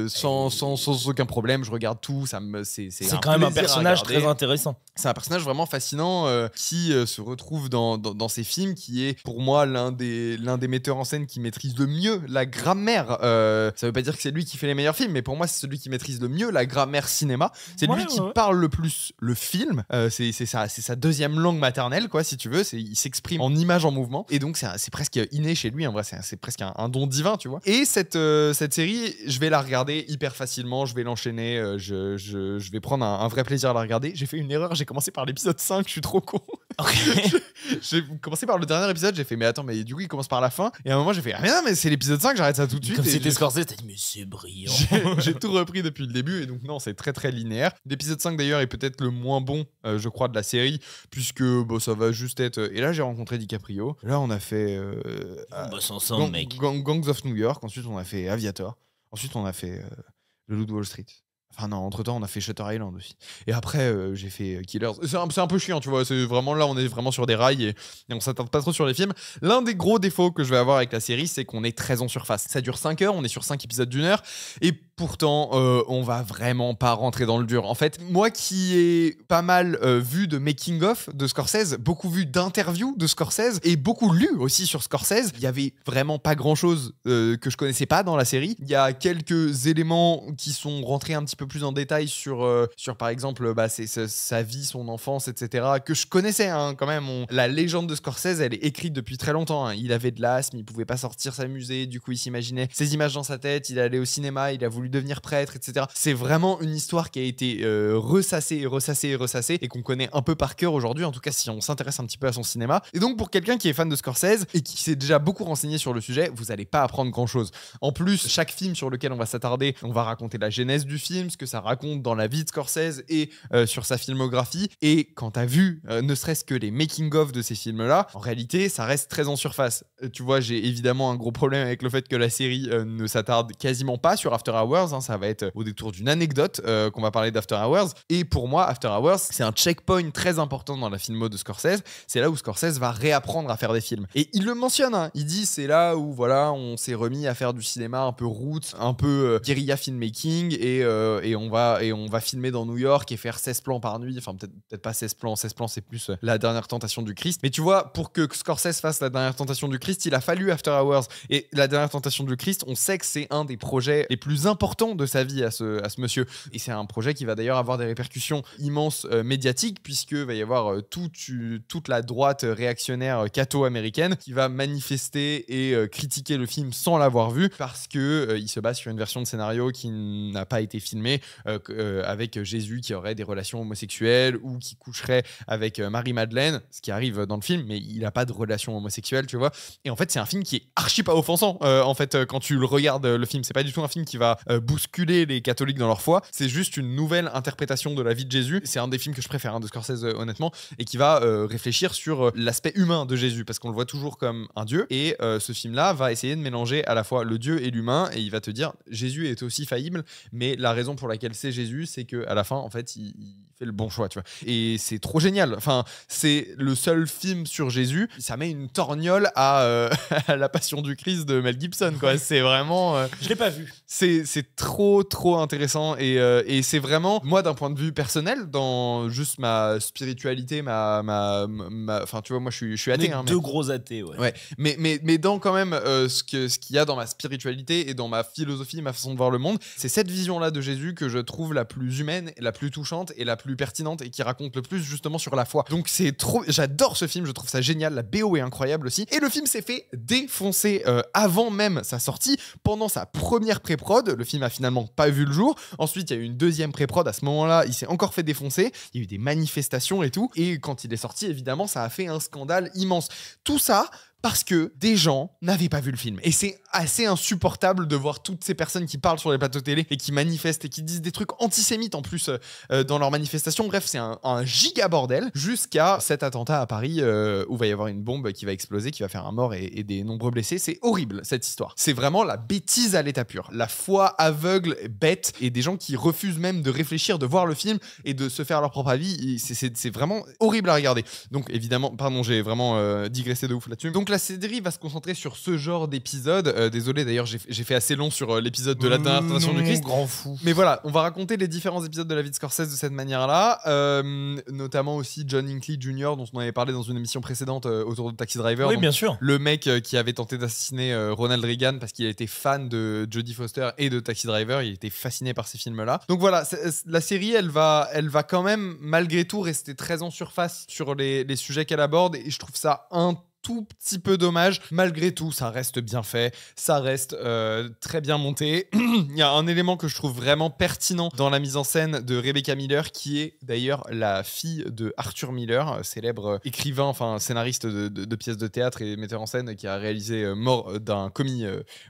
sans aucun problème. Je regarde tout. C'est quand même un plaisir à personnage regarder. très intéressant. C'est un personnage vraiment fascinant qui se retrouve dans ces films, qui est pour moi l'un des metteurs en scène qui maîtrise le mieux la grammaire. Ça veut pas dire que c'est lui qui fait les meilleurs films, mais pour moi, c'est celui qui maîtrise le mieux la grammaire cinéma. C'est lui qui parle le plus le film. C'est sa deuxième langue maternelle, quoi, si tu veux. Il s'exprime en images en mouvement. Et donc, c'est presque inné chez lui. En vrai, c'est presque un don divin, tu vois. Et cette série, je vais la regarder hyper facilement. Je vais l'enchaîner. Je vais prendre un vrai plaisir à la regarder. J'ai fait une erreur. J'ai commencé par l'épisode 5. Je suis trop con. Okay. J'ai commencé par le dernier épisode. J'ai fait, mais attends, mais du coup, il commence par la fin. Et à un moment, j'ai fait, ah mais non, mais c'est l'épisode 5. J'arrête ça tout de suite. Comme c'était Scorsese, t'as dit, mais c'est brillant. J'ai tout repris depuis le début. Et donc, non, c'est très très linéaire. L'épisode 5, d'ailleurs, est peut-être le moins bon, je crois, de la série. Puisque ça va juste être. Et là, j'ai rencontré DiCaprio. Là, on a fait. On bosse ensemble, mec. Gangs of New York. Ensuite, on a fait Aviator. Ensuite, on a fait Le Loup de Wall Street. Enfin non, entre-temps, on a fait Shutter Island aussi. Et après, j'ai fait Killers. C'est un peu chiant, tu vois. C'est vraiment là, on est vraiment sur des rails et on s'attarde pas trop sur les films. L'un des gros défauts que je vais avoir avec la série, c'est qu'on est très en surface. Ça dure 5 heures, on est sur 5 épisodes d'1 heure. Et pourtant, on va vraiment pas rentrer dans le dur. En fait, moi qui ai pas mal vu de making-of de Scorsese, beaucoup vu d'interviews de Scorsese et beaucoup lu aussi sur Scorsese, il y avait vraiment pas grand-chose que je connaissais pas dans la série. Il y a quelques éléments qui sont rentrés un petit peu plus en détail sur par exemple sa vie, son enfance, etc. que je connaissais hein, quand même. La légende de Scorsese, elle est écrite depuis très longtemps. Hein. Il avait de l'asthme, il pouvait pas sortir s'amuser, du coup il s'imaginait ces images dans sa tête, il allait au cinéma, il a voulu devenir prêtre, etc. C'est vraiment une histoire qui a été ressassée et qu'on connaît un peu par cœur aujourd'hui, en tout cas si on s'intéresse un petit peu à son cinéma. Et donc pour quelqu'un qui est fan de Scorsese et qui s'est déjà beaucoup renseigné sur le sujet, vous allez pas apprendre grand chose. En plus, chaque film sur lequel on va s'attarder, on va raconter la genèse du film, ce que ça raconte dans la vie de Scorsese et sur sa filmographie. Et quand t'as vu ne serait-ce que les making-of de ces films-là, en réalité, ça reste très en surface. Tu vois, j'ai évidemment un gros problème avec le fait que la série ne s'attarde quasiment pas sur After Hours. Hein, ça va être au détour d'une anecdote qu'on va parler d'After Hours. Et pour moi, After Hours, c'est un checkpoint très important dans la filmo de Scorsese. C'est là où Scorsese va réapprendre à faire des films. Et il le mentionne, hein. Il dit c'est là où voilà, on s'est remis à faire du cinéma un peu roots, un peu guérilla filmmaking et on va filmer dans New York et faire 16 plans par nuit. Enfin, peut-être pas 16 plans, c'est plus La Dernière Tentation du Christ. Mais tu vois, pour que Scorsese fasse La Dernière Tentation du Christ, il a fallu After Hours. Et La Dernière Tentation du Christ, on sait que c'est un des projets les plus importants de sa vie à ce monsieur. Et c'est un projet qui va d'ailleurs avoir des répercussions immenses médiatiques, puisque va y avoir toute la droite réactionnaire catho-américaine qui va manifester et critiquer le film sans l'avoir vu, parce que il se base sur une version de scénario qui n'a pas été filmée, avec Jésus qui aurait des relations homosexuelles ou qui coucherait avec Marie-Madeleine, ce qui arrive dans le film, mais il n'a pas de relation homosexuelle, tu vois. Et en fait, c'est un film qui est archi pas offensant. En fait, quand tu le regardes, le film, c'est pas du tout un film qui va bousculer les catholiques dans leur foi. C'est juste une nouvelle interprétation de la vie de Jésus. C'est un des films que je préfère, de Scorsese, honnêtement, et qui va réfléchir sur l'aspect humain de Jésus, parce qu'on le voit toujours comme un dieu. Et ce film-là va essayer de mélanger à la fois le dieu et l'humain, et il va te dire Jésus est aussi faillible, mais la raison pour laquelle c'est Jésus, c'est qu'à la fin, en fait, il fait le bon choix, tu vois. Et c'est trop génial. Enfin, c'est le seul film sur Jésus. Ça met une torgnole à La Passion du Christ de Mel Gibson, quoi. C'est vraiment... Je l'ai pas vu. C'est trop intéressant. Et c'est vraiment, moi, d'un point de vue personnel, dans juste ma spiritualité, enfin, tu vois, moi, je suis athée. Deux gros athées, ouais. Mais dans quand même ce qu'il y a dans ma spiritualité et dans ma philosophie, ma façon de voir le monde, c'est cette vision-là de Jésus que je trouve la plus humaine, la plus touchante et la plus pertinente, et qui raconte le plus justement sur la foi. Donc j'adore ce film, je trouve ça génial, la BO est incroyable aussi, et le film s'est fait défoncer avant même sa sortie. Pendant sa première pré-prod, le film a finalement pas vu le jour. Ensuite, il y a eu une deuxième pré-prod, à ce moment-là, il s'est encore fait défoncer, il y a eu des manifestations et tout, et quand il est sorti, évidemment, ça a fait un scandale immense. Tout ça parce que des gens n'avaient pas vu le film. Et c'est assez insupportable de voir toutes ces personnes qui parlent sur les plateaux télé et qui manifestent et qui disent des trucs antisémites en plus dans leurs manifestations. Bref, c'est un giga bordel, jusqu'à cet attentat à Paris où va y avoir une bombe qui va exploser, qui va faire un mort et des nombreux blessés. C'est horrible, cette histoire. C'est vraiment la bêtise à l'état pur. La foi aveugle, bête, et des gens qui refusent même de réfléchir, de voir le film et de se faire leur propre avis. C'est vraiment horrible à regarder. Donc évidemment, pardon, j'ai vraiment digressé de ouf là-dessus. Donc la série va se concentrer sur ce genre d'épisode. Désolé d'ailleurs, j'ai fait assez long sur l'épisode de La Dernière Tentation du Christ. Grand fou. Mais voilà, on va raconter les différents épisodes de la vie de Scorsese de cette manière-là. Notamment aussi John Hinckley Jr., dont on avait parlé dans une émission précédente autour de Taxi Driver. Oui, donc, bien sûr. le mec qui avait tenté d'assassiner Ronald Reagan parce qu'il était fan de Jodie Foster et de Taxi Driver. Il était fasciné par ces films-là. Donc voilà, la série, elle va quand même, malgré tout, rester très en surface sur les sujets qu'elle aborde. Et je trouve ça tout petit peu dommage. Malgré tout, ça reste bien fait, ça reste très bien monté. Il y a un élément que je trouve vraiment pertinent dans la mise en scène de Rebecca Miller, qui est d'ailleurs la fille de Arthur Miller, célèbre écrivain, enfin scénariste de pièces de théâtre et metteur en scène, qui a réalisé Mort d'un commis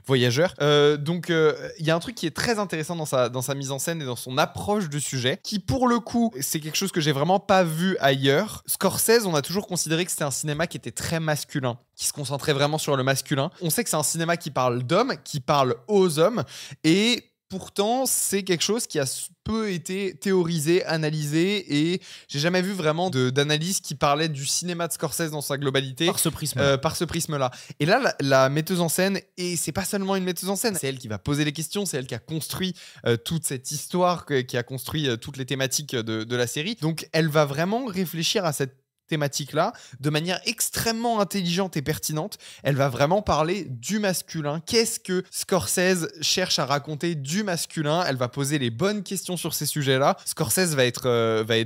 voyageur. Donc il y a un truc qui est très intéressant dans sa mise en scène et dans son approche du sujet, qui pour le coup, c'est quelque chose que j'ai vraiment pas vu ailleurs. Scorsese, on a toujours considéré que c'était un cinéma qui était très masculin, qui se concentrait vraiment sur le masculin. On sait que c'est un cinéma qui parle d'hommes, qui parle aux hommes, et pourtant, c'est quelque chose qui a peu été théorisé, analysé, et j'ai jamais vu vraiment d'analyse qui parlait du cinéma de Scorsese dans sa globalité. Par ce prisme. Par ce prisme-là. Et là, la metteuse en scène, et c'est pas seulement une metteuse en scène, c'est elle qui va poser les questions, c'est elle qui a construit toute cette histoire, qui a construit toutes les thématiques de la série. Donc, elle va vraiment réfléchir à cette thématique-là de manière extrêmement intelligente et pertinente. Elle va vraiment parler du masculin. Qu'est-ce que Scorsese cherche à raconter du masculin? Elle va poser les bonnes questions sur ces sujets-là. Scorsese va être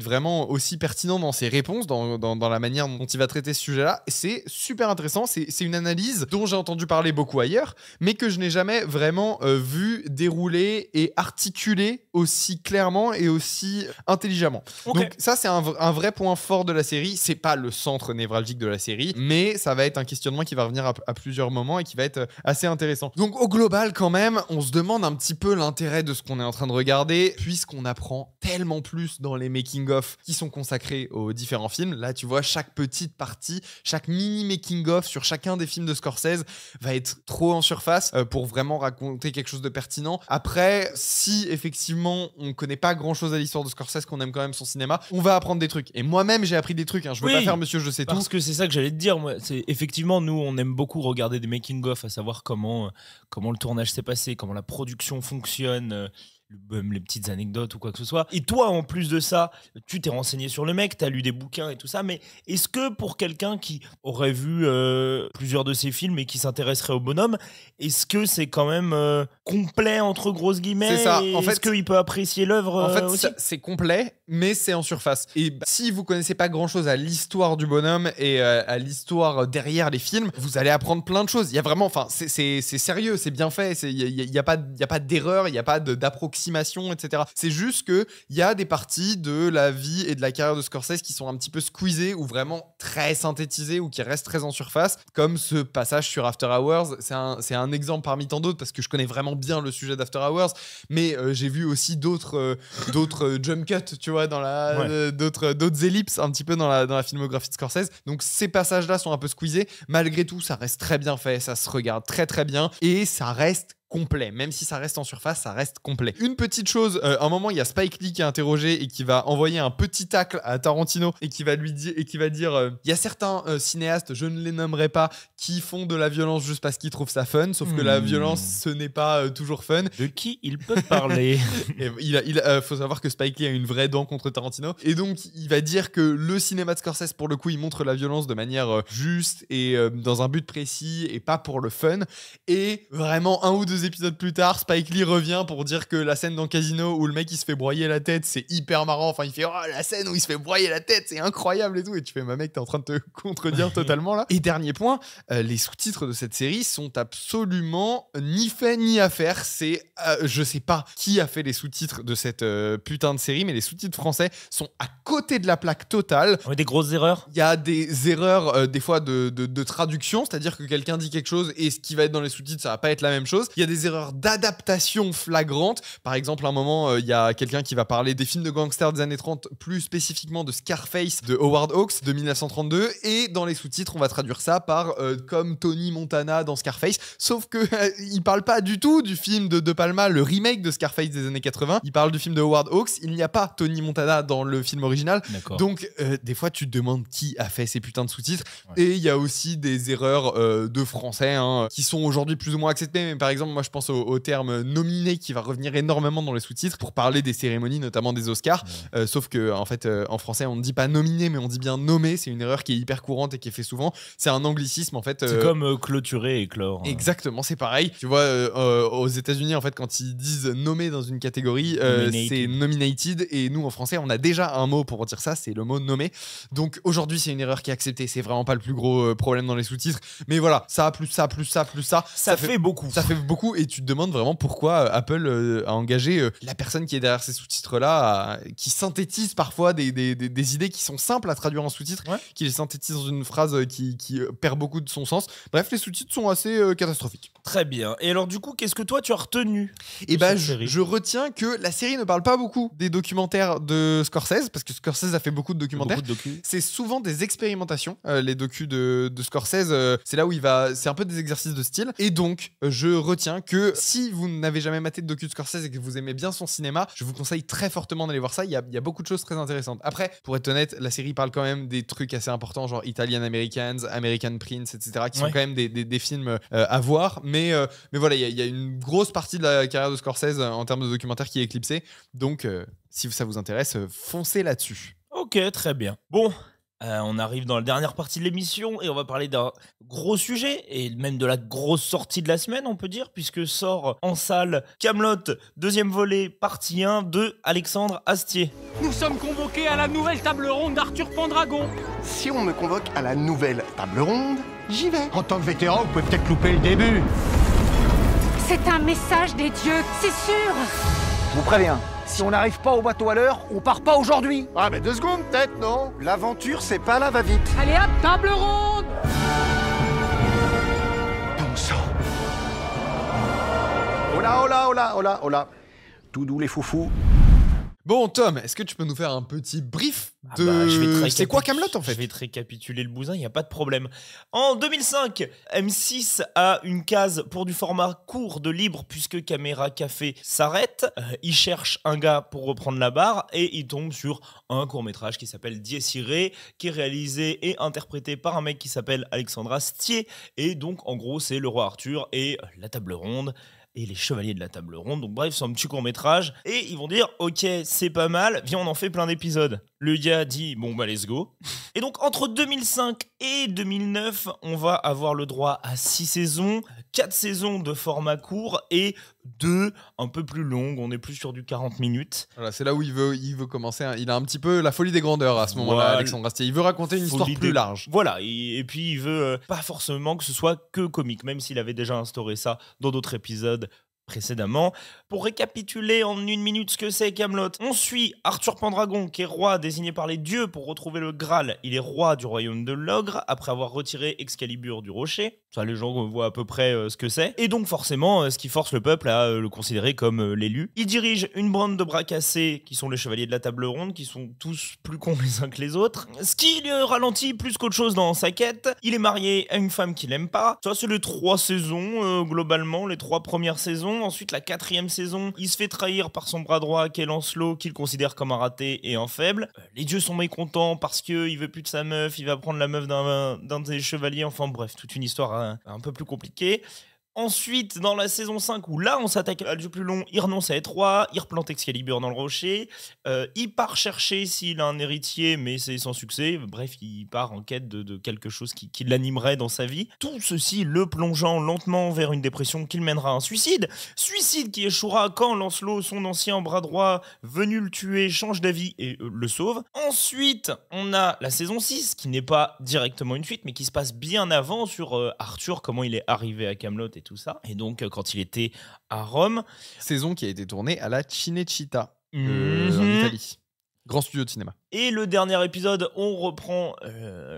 vraiment aussi pertinent dans ses réponses, dans la manière dont il va traiter ce sujet-là. C'est super intéressant. C'est une analyse dont j'ai entendu parler beaucoup ailleurs, mais que je n'ai jamais vraiment vu dérouler et articuler aussi clairement et aussi intelligemment. Okay. Donc ça, c'est un vrai point fort de la série. C'est pas le centre névralgique de la série, mais ça va être un questionnement qui va revenir à plusieurs moments et qui va être assez intéressant. Donc au global, quand même, on se demande un petit peu l'intérêt de ce qu'on est en train de regarder, puisqu'on apprend tellement plus dans les making-of qui sont consacrés aux différents films. Là, tu vois, chaque petite partie, chaque mini making-of sur chacun des films de Scorsese va être trop en surface pour vraiment raconter quelque chose de pertinent. Après, si effectivement on connaît pas grand-chose à l'histoire de Scorsese, qu'on aime quand même son cinéma, on va apprendre des trucs. Et moi-même, j'ai appris des trucs. Je veux pas faire monsieur je sais tout. Parce que c'est ça que j'allais te dire. Moi, c'est effectivement, nous, on aime beaucoup regarder des making-of, à savoir comment le tournage s'est passé, comment la production fonctionne, même les petites anecdotes ou quoi que ce soit. Et toi, en plus de ça, tu t'es renseigné sur le mec, t'as lu des bouquins et tout ça, mais est-ce que pour quelqu'un qui aurait vu plusieurs de ses films et qui s'intéresserait au bonhomme, est-ce que c'est quand même complet entre grosses guillemets? C'est ça. Et En fait, est-ce qu'il peut apprécier l'œuvre En fait, aussi? c'est complet, mais c'est en surface. Et si vous connaissez pas grand-chose à l'histoire du bonhomme et à l'histoire derrière les films, vous allez apprendre plein de choses. Il y a vraiment, enfin, c'est sérieux, c'est bien fait. Il y a pas d'erreur, il y a pas d'approximation, etc. C'est juste que il y a des parties de la vie et de la carrière de Scorsese qui sont un petit peu squeezées ou vraiment très synthétisées ou qui restent très en surface, comme ce passage sur After Hours. C'est un exemple parmi tant d'autres parce que je connais vraiment bien le sujet d'After Hours, mais j'ai vu aussi d'autres jump cuts, tu vois, d'autres ellipses un petit peu dans la filmographie de Scorsese. Donc ces passages-là sont un peu squeezés. Malgré tout, ça reste très bien fait, ça se regarde très très bien et ça reste complet. Même si ça reste en surface, ça reste complet. Une petite chose, à un moment, il y a Spike Lee qui est interrogé et qui va envoyer un petit tacle à Tarantino et qui va lui dire, il y a certains cinéastes, je ne les nommerai pas, qui font de la violence juste parce qu'ils trouvent ça fun, sauf que la violence, ce n'est pas toujours fun. De qui il peut parler? Et il faut savoir que Spike Lee a une vraie dent contre Tarantino. Et donc, il va dire que le cinéma de Scorsese, pour le coup, il montre la violence de manière juste et dans un but précis et pas pour le fun. Et vraiment, un ou deux épisodes plus tard, Spike Lee revient pour dire que la scène dans Casino où le mec il se fait broyer la tête, c'est hyper marrant. Enfin, il fait la scène où il se fait broyer la tête, c'est incroyable et tout. Et tu fais, mec, t'es en train de te contredire totalement là. Et dernier point, les sous-titres de cette série sont absolument ni fait ni à faire. C'est, je sais pas qui a fait les sous-titres de cette putain de série, mais les sous-titres français sont à côté de la plaque totale. On a des grosses erreurs? Il y a des erreurs des fois de traduction, c'est-à-dire que quelqu'un dit quelque chose et ce qui va être dans les sous-titres, ça va pas être la même chose. Il y a des erreurs d'adaptation flagrantes. Par exemple, à un moment, il y a quelqu'un qui va parler des films de gangsters des années 30, plus spécifiquement de Scarface de Howard Hawks de 1932, et dans les sous-titres, on va traduire ça par comme Tony Montana dans Scarface, sauf que il parle pas du tout du film de De Palma, le remake de Scarface des années 80. Il parle du film de Howard Hawks. Il n'y a pas Tony Montana dans le film original. D'accord. Donc, des fois, tu te demandes qui a fait ces putains de sous-titres. Ouais. Et il y a aussi des erreurs de français qui sont aujourd'hui plus ou moins acceptées. Mais par exemple, moi, je pense au terme nominé qui va revenir énormément dans les sous-titres pour parler des cérémonies, notamment des Oscars. Sauf que, en fait, en français, on ne dit pas nominé, mais on dit bien nommé. C'est une erreur qui est hyper courante et qui est fait souvent. C'est un anglicisme, en fait. C'est comme clôturer et clore. Exactement, c'est pareil. Tu vois, aux États-Unis, en fait, quand ils disent nommé dans une catégorie, c'est nominated. Et nous, en français, on a déjà un mot pour dire ça, c'est le mot nommé. Donc aujourd'hui, c'est une erreur qui est acceptée. C'est vraiment pas le plus gros problème dans les sous-titres. Mais voilà, ça, plus ça, plus ça, plus ça. Ça fait beaucoup. Ça fait beaucoup. Et tu te demandes vraiment pourquoi Apple a engagé la personne qui est derrière ces sous-titres-là, qui synthétise parfois des idées qui sont simples à traduire en sous-titres, qui les synthétise dans une phrase qui perd beaucoup de son sens. Bref, les sous-titres sont assez catastrophiques. Très bien. Et alors du coup, qu'est-ce que toi tu as retenu? Et bah, je retiens que la série ne parle pas beaucoup des documentaires de Scorsese, parce que Scorsese a fait beaucoup de documentaires. C'est souvent des expérimentations, les docus de Scorsese. C'est là où c'est un peu des exercices de style. Et donc, je retiens que si vous n'avez jamais maté de docu de Scorsese et que vous aimez bien son cinéma, je vous conseille très fortement d'aller voir ça. Il y a beaucoup de choses très intéressantes. Après, pour être honnête, la série parle quand même des trucs assez importants, genre Italian Americans, American Prince, etc., qui sont quand même des films à voir. Mais voilà, il y a une grosse partie de la carrière de Scorsese en termes de documentaire qui est éclipsée. Donc, si ça vous intéresse, foncez là-dessus. Ok, très bien. Bon, on arrive dans la dernière partie de l'émission et on va parler d'un gros sujet et même de la grosse sortie de la semaine, on peut dire, puisque sort en salle Kaamelott, deuxième volet, partie 1 de Alexandre Astier. Nous sommes convoqués à la nouvelle table ronde d'Arthur Pendragon. Si on me convoque à la nouvelle table ronde, j'y vais. En tant que vétéran, vous pouvez peut-être louper le début. C'est un message des dieux, c'est sûr. Je vous préviens, si on n'arrive pas au bateau à l'heure, on part pas aujourd'hui. Ah, mais 2 secondes peut-être, non? L'aventure, c'est pas la va-vite. Allez hop, table ronde. Bon sang. Oh là, oh là, oh là, oh là, oh là. Tout doux les foufous. Bon, Tom, est-ce que tu peux nous faire un petit brief de... C'est quoi Kaamelott, en fait? Je vais te récapituler le bousin, il n'y a pas de problème. En 2005, M6 a une case pour du format court de libre puisque Caméra Café s'arrête. Il cherche un gars pour reprendre la barre et il tombe sur un court-métrage qui s'appelle Dies Irae, qui est réalisé et interprété par un mec qui s'appelle Alexandre Astier. Et donc, en gros, c'est Le Roi Arthur et la table ronde. et les Chevaliers de la Table Ronde. Donc bref, c'est un petit court-métrage. Et ils vont dire, ok, c'est pas mal, viens, on en fait plein d'épisodes. Le gars dit, bon bah let's go. Et donc entre 2005 et 2009, on va avoir le droit à 6 saisons, 4 saisons de format court et 2 un peu plus longues. On est plus sur du 40 minutes. Voilà, c'est là où il veut commencer. Il a un petit peu la folie des grandeurs à ce moment-là, Alexandre Astier. Il veut raconter une histoire plus large. Voilà, et puis il veut pas forcément que ce soit que comique, même s'il avait déjà instauré ça dans d'autres épisodes précédemment. Pour récapituler en 1 minute ce que c'est Kaamelott, on suit Arthur Pendragon qui est roi désigné par les dieux pour retrouver le Graal. Il est roi du royaume de l'ogre après avoir retiré Excalibur du rocher. Ça, les gens voient à peu près ce que c'est. Et donc forcément, ce qui force le peuple à le considérer comme l'élu. Il dirige une bande de bras cassés qui sont les Chevaliers de la Table Ronde, qui sont tous plus cons les uns que les autres. Ce qui le ralentit plus qu'autre chose dans sa quête. Il est marié à une femme qu'il aime pas. Ça, c'est les 3 saisons, globalement, les 3 premières saisons. Ensuite, la 4e saison, il se fait trahir par son bras droit, qui est Lancelot, qu'il considère comme un raté et un faible. Les dieux sont mécontents parce qu'il veut plus de sa meuf, il va prendre la meuf d'un des chevaliers. Enfin bref, toute une histoire un peu plus compliquée. Ensuite, dans la saison 5, où là on s'attaque à du plus long, il renonce à être roi, il replante Excalibur dans le rocher, il part chercher s'il a un héritier, mais c'est sans succès. Bref, il part en quête de quelque chose qui l'animerait dans sa vie. Tout ceci le plongeant lentement vers une dépression qui le mènera à un suicide. Suicide qui échouera quand Lancelot, son ancien bras droit, venu le tuer, change d'avis et le sauve. Ensuite, on a la saison 6, qui n'est pas directement une suite, mais qui se passe bien avant sur Arthur, comment il est arrivé à Kaamelott et tout ça. Et donc, quand il était à Rome. Saison qui a été tournée à la Cinecittà, en Italie. Grand studio de cinéma. Et le dernier épisode, on reprend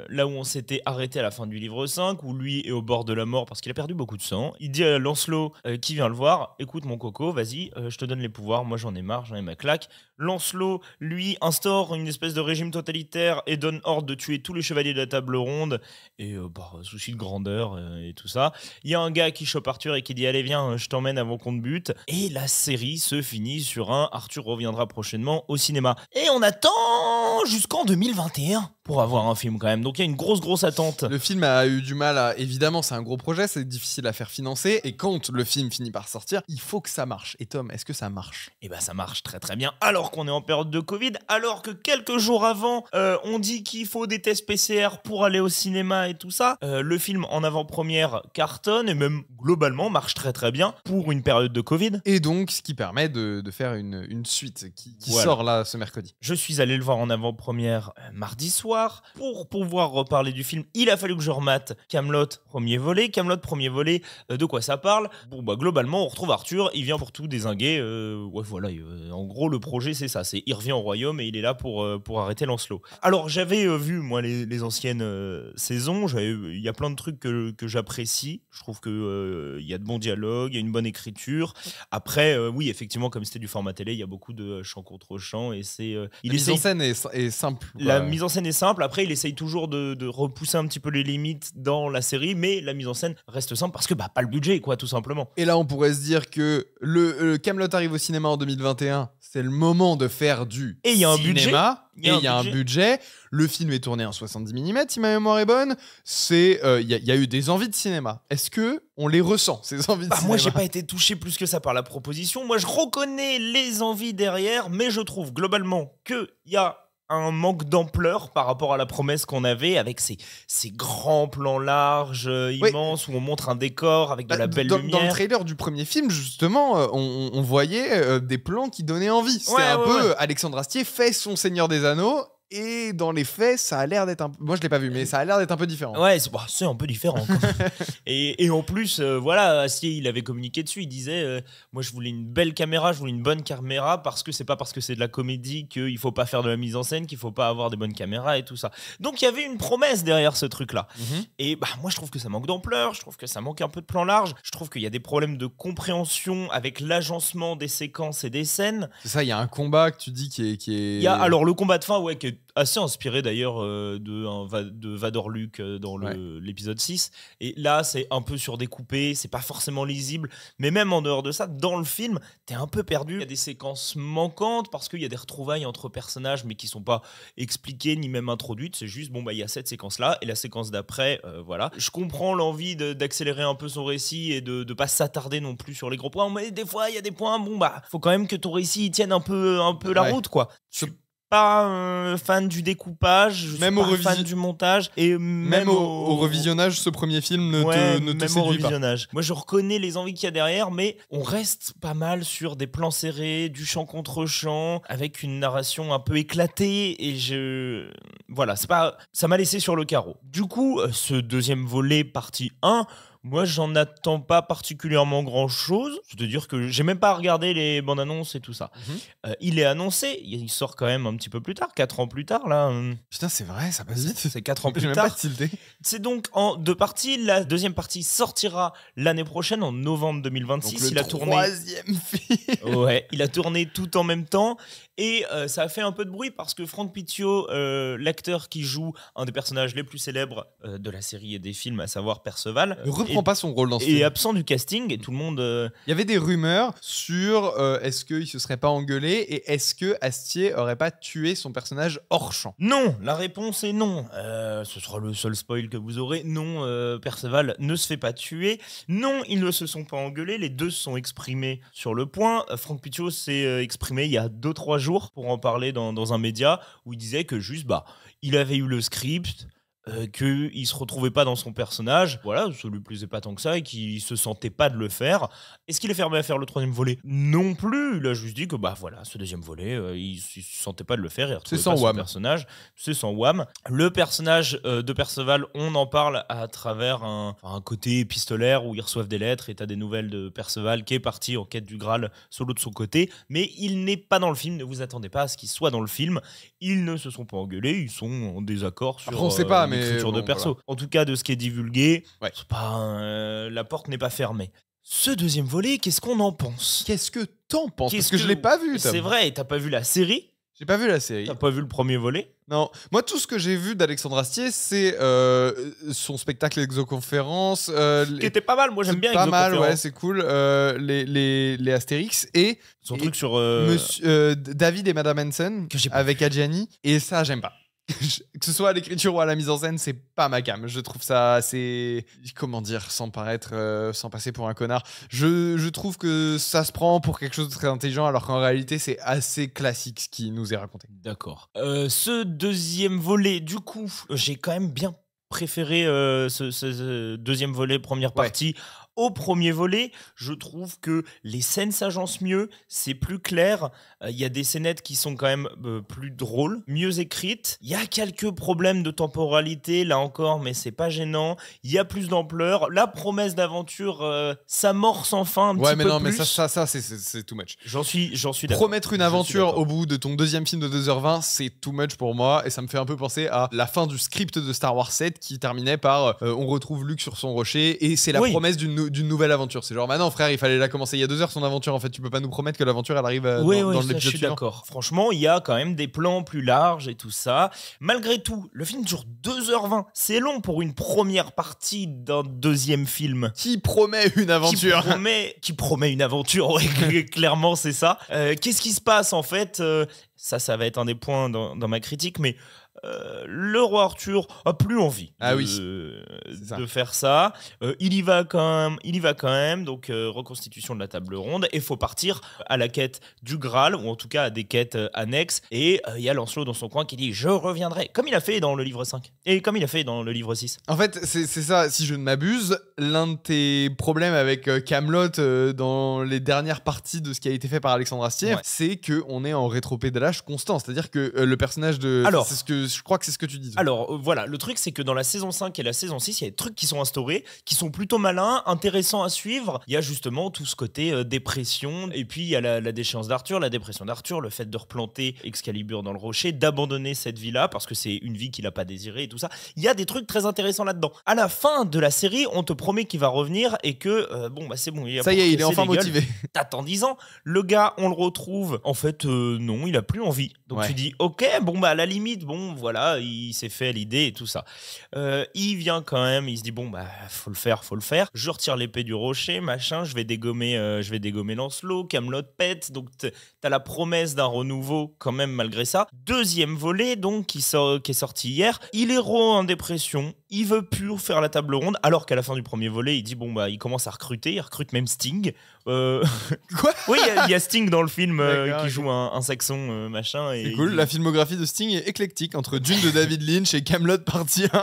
là où on s'était arrêté à la fin du livre 5, où lui est au bord de la mort parce qu'il a perdu beaucoup de sang. Il dit à Lancelot qui vient le voir, écoute mon coco, vas-y, je te donne les pouvoirs, moi j'en ai marre, j'en ai ma claque. Lancelot, lui, instaure une espèce de régime totalitaire et donne ordre de tuer tous les chevaliers de la Table Ronde, et souci de grandeur et tout ça. Il y a un gars qui chope Arthur et qui dit allez viens, je t'emmène avant qu'on te bute. Et la série se finit sur un Arthur reviendra prochainement au cinéma. Et on attend jusqu'en 2021 pour avoir un film quand même. Donc il y a une grosse attente. Le film a eu du mal à... Évidemment, c'est un gros projet, c'est difficile à faire financer. Et quand le film finit par sortir, il faut que ça marche. Et Tom, est-ce que ça marche ? Eh ben ça marche très bien. Alors qu'on est en période de Covid, alors que quelques jours avant, on dit qu'il faut des tests PCR pour aller au cinéma et tout ça. Le film en avant-première cartonne et même globalement marche très bien pour une période de Covid. Et donc, ce qui permet de faire une suite qui voilà. Sort là ce mercredi. Je suis allé le voir en avant-première mardi soir. Pour pouvoir reparler du film, il a fallu que je remate Kaamelott premier volet. Kaamelott premier volet, de quoi ça parle ? Bon bah globalement on retrouve Arthur, il vient pour tout dézinguer. Voilà, en gros le projet c'est ça, c'est il revient au royaume et il est là pour arrêter Lancelot. Alors j'avais vu moi les anciennes saisons, il y a plein de trucs que j'apprécie. Je trouve que il y a de bons dialogues, il y a une bonne écriture. Après oui effectivement comme c'était du format télé, il y a beaucoup de chant contre chant et c'est la mise en scène est simple. La mise en scène est simple. Après, il essaye toujours de repousser un petit peu les limites dans la série, mais la mise en scène reste simple parce que pas le budget, quoi, tout simplement. Et là, on pourrait se dire que le Kaamelott arrive au cinéma en 2021, c'est le moment de faire du et il y a un cinéma. Et il y a un budget. Le film est tourné en 70 mm, si ma mémoire est bonne. Il y a eu des envies de cinéma. Est-ce que on les ressent, ces envies de cinéma ? Moi, j'ai pas été touché plus que ça par la proposition. Moi, je reconnais les envies derrière, mais je trouve globalement qu'il y a un manque d'ampleur par rapport à la promesse qu'on avait avec ces grands plans larges, immenses, où on montre un décor avec de la belle lumière. Dans le trailer du premier film, justement, on voyait des plans qui donnaient envie. C'était Alexandre Astier fait son Seigneur des Anneaux. Et dans les faits, ça a l'air d'être un peu... Moi, je l'ai pas vu, mais ça a l'air d'être un peu différent. Ouais, c'est un peu différent. et en plus, voilà, Astier, il avait communiqué dessus. Il disait, moi, je voulais une belle caméra, je voulais une bonne caméra, parce que c'est pas parce que c'est de la comédie qu'il faut pas faire de la mise en scène, qu'il faut pas avoir des bonnes caméras et tout ça. Donc, il y avait une promesse derrière ce truc-là. Et moi, je trouve que ça manque d'ampleur, je trouve que ça manque un peu de plan large, je trouve qu'il y a des problèmes de compréhension avec l'agencement des séquences et des scènes. C'est ça, il y a un combat que tu dis qui est... Il y a alors le combat de fin, qui est c'est assez inspiré d'ailleurs de Vador Luke dans l'épisode 6. Et là, c'est un peu surdécoupé, c'est pas forcément lisible. Mais même en dehors de ça, dans le film, t'es un peu perdu. Il y a des séquences manquantes parce qu'il y a des retrouvailles entre personnages, mais qui sont pas expliquées ni même introduites. C'est juste, il y a cette séquence-là et la séquence d'après, voilà. Je comprends l'envie d'accélérer un peu son récit et de pas s'attarder non plus sur les gros points. Mais des fois, il y a des points, faut quand même que ton récit tienne un peu la route, quoi. Je suis pas fan du découpage, je suis pas fan du montage, et même au revisionnage, ce premier film ne te séduit pas. Moi, je reconnais les envies qu'il y a derrière, mais on reste pas mal sur des plans serrés, du champ contre champ, avec une narration un peu éclatée, et voilà, ça m'a laissé sur le carreau. Du coup, ce deuxième volet, partie 1, moi, j'en attends pas particulièrement grand-chose. C'est-à-dire que j'ai même pas regardé les bandes annonces et tout ça. Il est annoncé, il sort quand même un petit peu plus tard, 4 ans plus tard, là. Putain, c'est vrai, ça passe vite. C'est 4 ans plus J'ai même tard. pas tilté. C'est donc en 2 parties. La deuxième partie sortira l'année prochaine, en novembre 2026. Donc le troisième film. Ouais, il a tourné tout en même temps. Et ça a fait un peu de bruit parce que Frank Picchio, l'acteur qui joue un des personnages les plus célèbres de la série et des films, à savoir Perceval, ne reprend pas son rôle dans ce film. est absent du casting et tout le monde... Il y avait des rumeurs sur est-ce qu'il se serait pas engueulé et est-ce que Astier aurait pas tué son personnage hors champ. Non, la réponse est non. Ce sera le seul spoil que vous aurez. Non, Perceval ne se fait pas tuer. Non, ils ne se sont pas engueulés. Les deux se sont exprimés sur le point. Frank Picchio s'est exprimé il y a 2-3 jours pour en parler dans un média où il disait que juste, il avait eu le script, qu'il se retrouvait pas dans son personnage, voilà, ça lui plaisait pas tant que ça et qu'il se sentait pas de le faire. Est-ce qu'il est fermé à faire le troisième volet? Non plus. Il a juste dit que voilà, ce deuxième volet, il se sentait pas de le faire, il retrouvait pas son personnage, c'est sans wham. Le personnage de Perceval, on en parle à travers un côté épistolaire où ils reçoivent des lettres et t'as des nouvelles de Perceval qui est parti en quête du Graal solo de son côté, mais il n'est pas dans le film. Ne vous attendez pas à ce qu'il soit dans le film. Ils ne se sont pas engueulés, ils sont en désaccord sur... Après, on sait pas, l'écriture de perso. Voilà. En tout cas, de ce qui est divulgué, c'est pas, la porte n'est pas fermée. Ce deuxième volet, qu'est-ce qu'on en pense? Qu'est-ce que t'en penses? Parce que je l'ai pas vu. C'est vrai, t'as pas vu la série? J'ai pas vu la série. T'as pas vu le premier volet? Non. Moi, tout ce que j'ai vu d'Alexandre Astier, c'est son spectacle Exoconférence. Qui était pas mal, moi j'aime bien pas mal, Exoconférence. ouais, c'est cool. Les Astérix et son truc sur David et Madame Hansen avec Adjani. Et ça, j'aime pas. Que ce soit à l'écriture ou à la mise en scène, c'est pas ma gamme. Je trouve ça assez... Comment dire, sans passer pour un connard. Je trouve que ça se prend pour quelque chose de très intelligent, alors qu'en réalité, c'est assez classique ce qui nous est raconté. D'accord. Ce deuxième volet, du coup, j'ai quand même bien préféré ce deuxième volet, première partie. Au premier volet, je trouve que les scènes s'agencent mieux, c'est plus clair. Il y a des scénettes qui sont quand même plus drôles, mieux écrites. Il y a quelques problèmes de temporalité, là encore, mais c'est pas gênant. Il y a plus d'ampleur. La promesse d'aventure s'amorce enfin un petit peu plus. Ouais, mais non, mais ça c'est too much. J'en suis d'accord. Promettre une aventure au bout de ton deuxième film de 2h20, c'est too much pour moi. Et ça me fait un peu penser à la fin du script de Star Wars 7 qui terminait par on retrouve Luke sur son rocher et c'est la promesse d'une nouvelle aventure. C'est genre, non frère, il fallait la commencer il y a 2 heures son aventure. En fait, tu peux pas nous promettre que l'aventure elle arrive dans l'épisode suivant. Je suis d'accord. Franchement, il y a quand même des plans plus larges et tout ça. Malgré tout, le film dure 2h20. C'est long pour une première partie d'un deuxième film. Qui promet une aventure. Qui promet une aventure, ouais, clairement, c'est ça. Qu'est-ce qui se passe en fait? Ça va être un des points dans ma critique, mais le roi Arthur a plus envie de faire ça. Il y va quand même. Donc reconstitution de la table ronde. Et faut partir à la quête du Graal, ou en tout cas à des quêtes annexes. Et il y a Lancelot dans son coin qui dit « Je reviendrai », comme il a fait dans le livre 5. Et comme il a fait dans le livre 6. En fait, c'est ça, si je ne m'abuse, l'un de tes problèmes avec Kaamelott dans les dernières parties de ce qui a été fait par Alexandre Astier, c'est qu'on est en rétropédalage constant. C'est-à-dire que le personnage de... Alors, c'est ce que je crois que c'est ce que tu dis. Alors voilà, le truc c'est que dans la saison 5 et la saison 6, il y a des trucs qui sont instaurés, qui sont plutôt malins, intéressants à suivre. Il y a justement tout ce côté dépression, et puis il y a la déchéance d'Arthur, la dépression d'Arthur, le fait de replanter Excalibur dans le rocher, d'abandonner cette vie-là, parce que c'est une vie qu'il n'a pas désirée et tout ça. Il y a des trucs très intéressants là-dedans. À la fin de la série, on te promet qu'il va revenir et que, c'est bon. Ça y est, il est enfin motivé. T'attends 10 ans. Le gars, on le retrouve. En fait, non, il a plus envie. Donc tu dis, ok, à la limite, voilà, il s'est fait l'idée et tout ça. Il vient quand même, il se dit, faut le faire. Je retire l'épée du rocher, machin, je vais dégommer Lancelot, Camelot pète. Donc t'as la promesse d'un renouveau quand même malgré ça. Deuxième volet, donc, qui est sorti hier. Il est en dépression. Il veut plus faire la table ronde, alors qu'à la fin du premier volet, il dit il commence à recruter, il recrute même Sting. Quoi? Oui, il y a Sting dans le film qui joue un saxon machin. C'est cool, la filmographie de Sting est éclectique entre Dune de David Lynch et Camelot partie 1.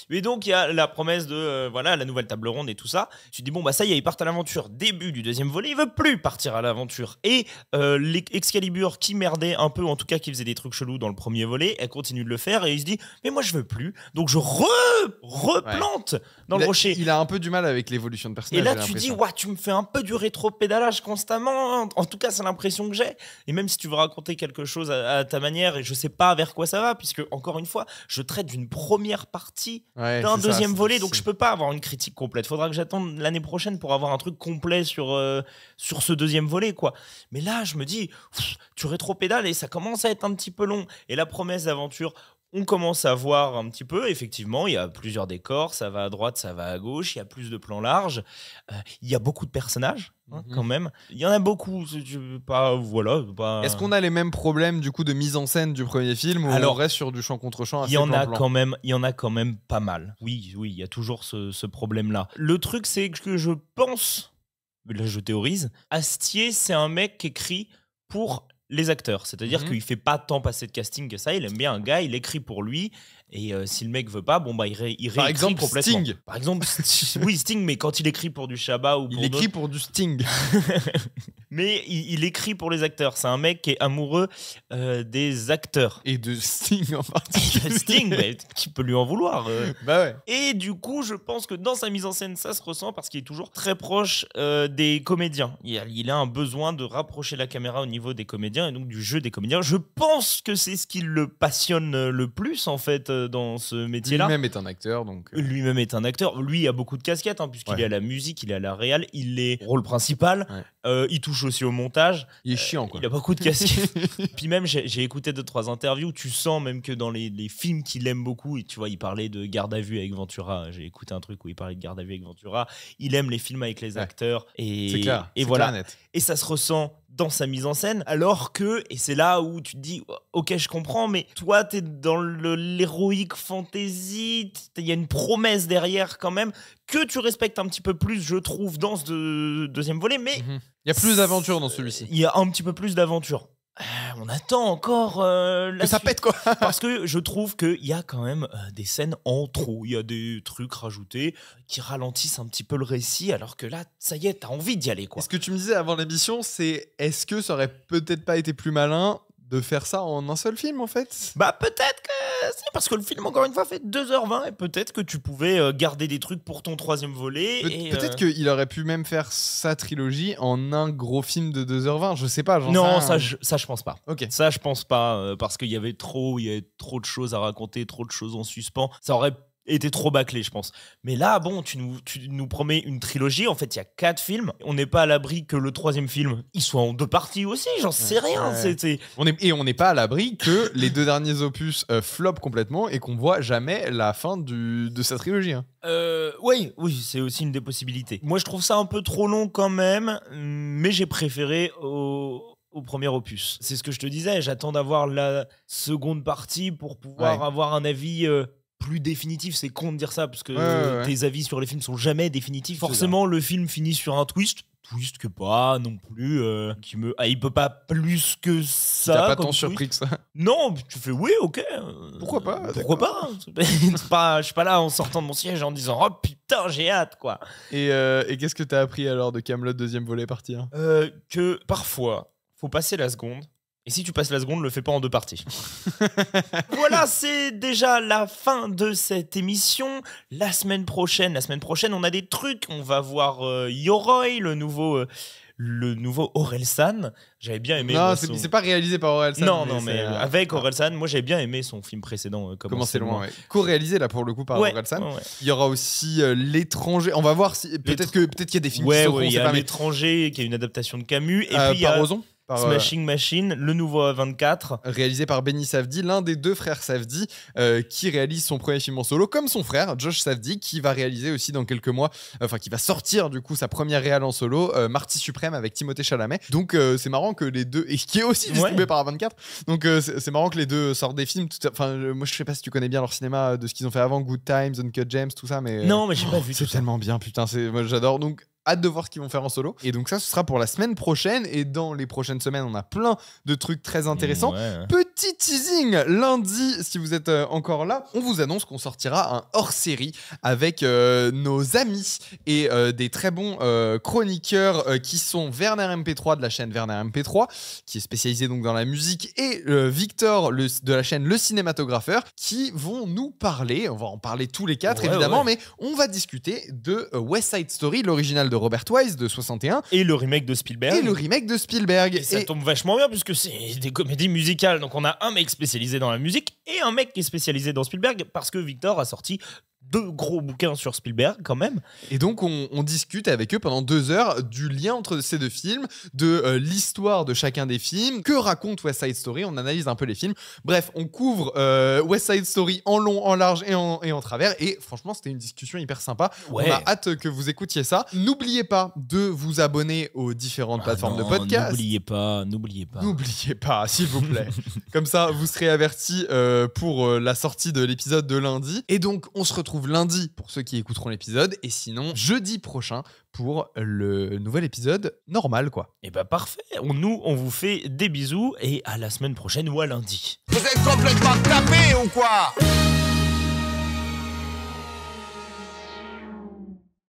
Et donc il y a la promesse de la nouvelle table ronde et tout ça. Tu te dis ça y est, ils partent à l'aventure. Début du deuxième volet, il veut plus partir à l'aventure. Et Excalibur qui merdait un peu, en tout cas qui faisait des trucs chelous dans le premier volet, elle continue de le faire et il se dit mais moi je veux plus. Donc je replante dans le rocher. Il a un peu du mal avec l'évolution de personnage. Et là tu dis tu me fais un peu du rétro-pédalage constamment. En tout cas c'est l'impression que j'ai. Et même si tu veux raconter quelque chose à ta manière, et je sais pas vers quoi ça va, puisque encore une fois je traite d'une première partie d'un deuxième volet, donc je peux pas avoir une critique complète. Faudra que j'attende l'année prochaine pour avoir un truc complet sur ce deuxième volet, quoi. Mais là je me dis tu rétro-pédales et ça commence à être un petit peu long. Et la promesse d'aventure, on commence à voir un petit peu, effectivement, il y a plusieurs décors, ça va à droite, ça va à gauche, il y a plus de plans larges, il y a beaucoup de personnages, quand même. Il y en a beaucoup, Est-ce qu'on a les mêmes problèmes, du coup, de mise en scène du premier film, ou on reste sur du champ contre champ assez plan-plan? Il y en a quand même pas mal. Oui, il y a toujours ce problème-là. Le truc, c'est que je pense, là je théorise, Astier, c'est un mec qui écrit pour les acteurs, c'est-à-dire qu'il fait pas tant passer de casting que ça, il aime bien un gars, il écrit pour lui, et si le mec veut pas, il réécrit par exemple complètement. Sting. Par exemple, oui, Sting, mais quand il écrit pour du Chabat ou pour il écrit pour du Sting. Mais il écrit pour les acteurs, c'est un mec qui est amoureux des acteurs. Et de Sting en particulier. Sting, qui peut lui en vouloir. Ouais. Et du coup, je pense que dans sa mise en scène, ça se ressent parce qu'il est toujours très proche des comédiens. Il a un besoin de rapprocher la caméra au niveau des comédiens et donc du jeu des comédiens. Je pense que c'est ce qui le passionne le plus, en fait, dans ce métier-là. Lui-même est un acteur, donc. Lui-même est un acteur. Lui a beaucoup de casquettes, puisqu'il est à la musique, il est à la réal, il est rôle principal, il touche aussi au montage. Il est chiant, quoi. Il a beaucoup de casquettes. Puis même, j'ai écouté 2-3 interviews, tu sens même que dans les films qu'il aime beaucoup, et tu vois, il parlait de Garde à vue avec Ventura. J'ai écouté un truc où il parlait de Garde à vue avec Ventura. Il aime les films avec les acteurs. Et, c'est clair. Et c'est voilà. clair, net. Et ça se ressent dans sa mise en scène, alors que, et c'est là où tu te dis, ok, je comprends, mais toi, t'es dans l'héroïque fantasy, il y a une promesse derrière quand même, que tu respectes un petit peu plus, je trouve, dans ce deuxième volet, mais... Il y a plus d'aventure dans celui-ci. Il y a un petit peu plus d'aventure. On attend encore que ça pète, quoi. Parce que je trouve qu'il y a quand même des scènes en trop. Il y a des trucs rajoutés qui ralentissent un petit peu le récit, alors que là, ça y est, t'as envie d'y aller, quoi. Ce que tu me disais avant l'émission, c'est est-ce que ça aurait peut-être pas été plus malin de faire ça en un seul film, en fait? Peut-être que c'est parce que le film, encore une fois, fait 2h20 et peut-être que tu pouvais garder des trucs pour ton troisième volet. Peut-être qu'il aurait pu même faire sa trilogie en un gros film de 2h20, je sais pas. Non, ça je pense pas. Ok. Ça je pense pas, parce qu'il y avait trop de choses à raconter, trop de choses en suspens. Ça aurait était trop bâclé, je pense. Mais là, tu nous promets une trilogie. En fait, il y a 4 films. On n'est pas à l'abri que le 3e film, il soit en 2 parties aussi. J'en sais rien. On n'est pas à l'abri que les 2 derniers opus flopent complètement et qu'on voit jamais la fin de sa trilogie. Oui, c'est aussi une des possibilités. Moi, je trouve ça un peu trop long quand même, mais j'ai préféré au premier opus. C'est ce que je te disais. J'attends d'avoir la seconde partie pour pouvoir avoir un avis... plus définitif. C'est con de dire ça parce que tes avis sur les films sont jamais définitifs. Forcément, le film finit sur un twist que pas non plus il peut pas plus que ça. T'as pas tant surpris que ça? Non, tu fais oui, ok. Pourquoi pas? Je suis pas là en sortant de mon siège en disant oh putain j'ai hâte, quoi. Et qu'est-ce que t'as appris alors de Camelot 2e volet partie 1? Que parfois faut passer la seconde Et si tu passes la seconde, le fais pas en 2 parties. Voilà, c'est déjà la fin de cette émission. La semaine prochaine, on a des trucs. On va voir Yoroi, le nouveau Orelsan. J'avais bien aimé. Non, c'est pas réalisé par Orelsan. Non, mais avec Orelsan, moi j'avais bien aimé son film précédent. Comment c'est loin. Ouais. Co-réalisé là pour le coup par Orelsan. Ouais. Il y aura aussi L'étranger. On va voir si peut-être qu'il y a des films qui seront. Il y a L'étranger qui est une adaptation de Camus. Et puis il y a Smashing Machine, le nouveau A24. Réalisé par Benny Safdie, l'un des 2 frères Safdie, qui réalise son premier film en solo, comme son frère, Josh Safdie, qui va réaliser aussi dans quelques mois, qui va sortir du coup sa première réal en solo, Marty Suprême avec Timothée Chalamet. Donc c'est marrant que les deux, et qui est aussi distribué par A24, donc c'est marrant que les deux sortent des films. Moi je sais pas si tu connais bien leur cinéma de ce qu'ils ont fait avant, Good Times, Uncut Gems, tout ça, mais. Non, mais j'ai pas vu. C'est tellement bien, putain, moi j'adore. Donc. Hâte de voir ce qu'ils vont faire en solo. Et donc ça, ce sera pour la semaine prochaine. Et dans les prochaines semaines, on a plein de trucs très intéressants. Petit teasing, lundi, si vous êtes encore là, on vous annonce qu'on sortira un hors-série avec nos amis et des très bons chroniqueurs qui sont Werner MP3 de la chaîne Werner MP3, qui est spécialisé donc dans la musique, et Victor de la chaîne Le Cinématographeur, qui vont nous parler. On va en parler tous les 4 évidemment, mais on va discuter de West Side Story, l'original de Robert Wise de 61. Et le remake de Spielberg. Et ça tombe vachement bien puisque c'est des comédies musicales. Donc on a un mec spécialisé dans la musique et un mec qui est spécialisé dans Spielberg parce que Victor a sorti 2 gros bouquins sur Spielberg quand même. Et donc on discute avec eux pendant 2 heures du lien entre ces 2 films, de l'histoire de chacun des films, que raconte West Side Story, on analyse un peu les films. Bref, on couvre West Side Story en long, en large et en travers. Et franchement, c'était une discussion hyper sympa. On a hâte que vous écoutiez ça. N'oubliez pas de vous abonner aux différentes plateformes de podcast. N'oubliez pas. N'oubliez pas, s'il vous plaît. Comme ça, vous serez avertis pour la sortie de l'épisode de lundi. Et donc, on se retrouve lundi pour ceux qui écouteront l'épisode, et sinon jeudi prochain pour le nouvel épisode normal, quoi. Et bah parfait, on vous fait des bisous et à la semaine prochaine ou à lundi. Vous êtes complètement tapés ou quoi?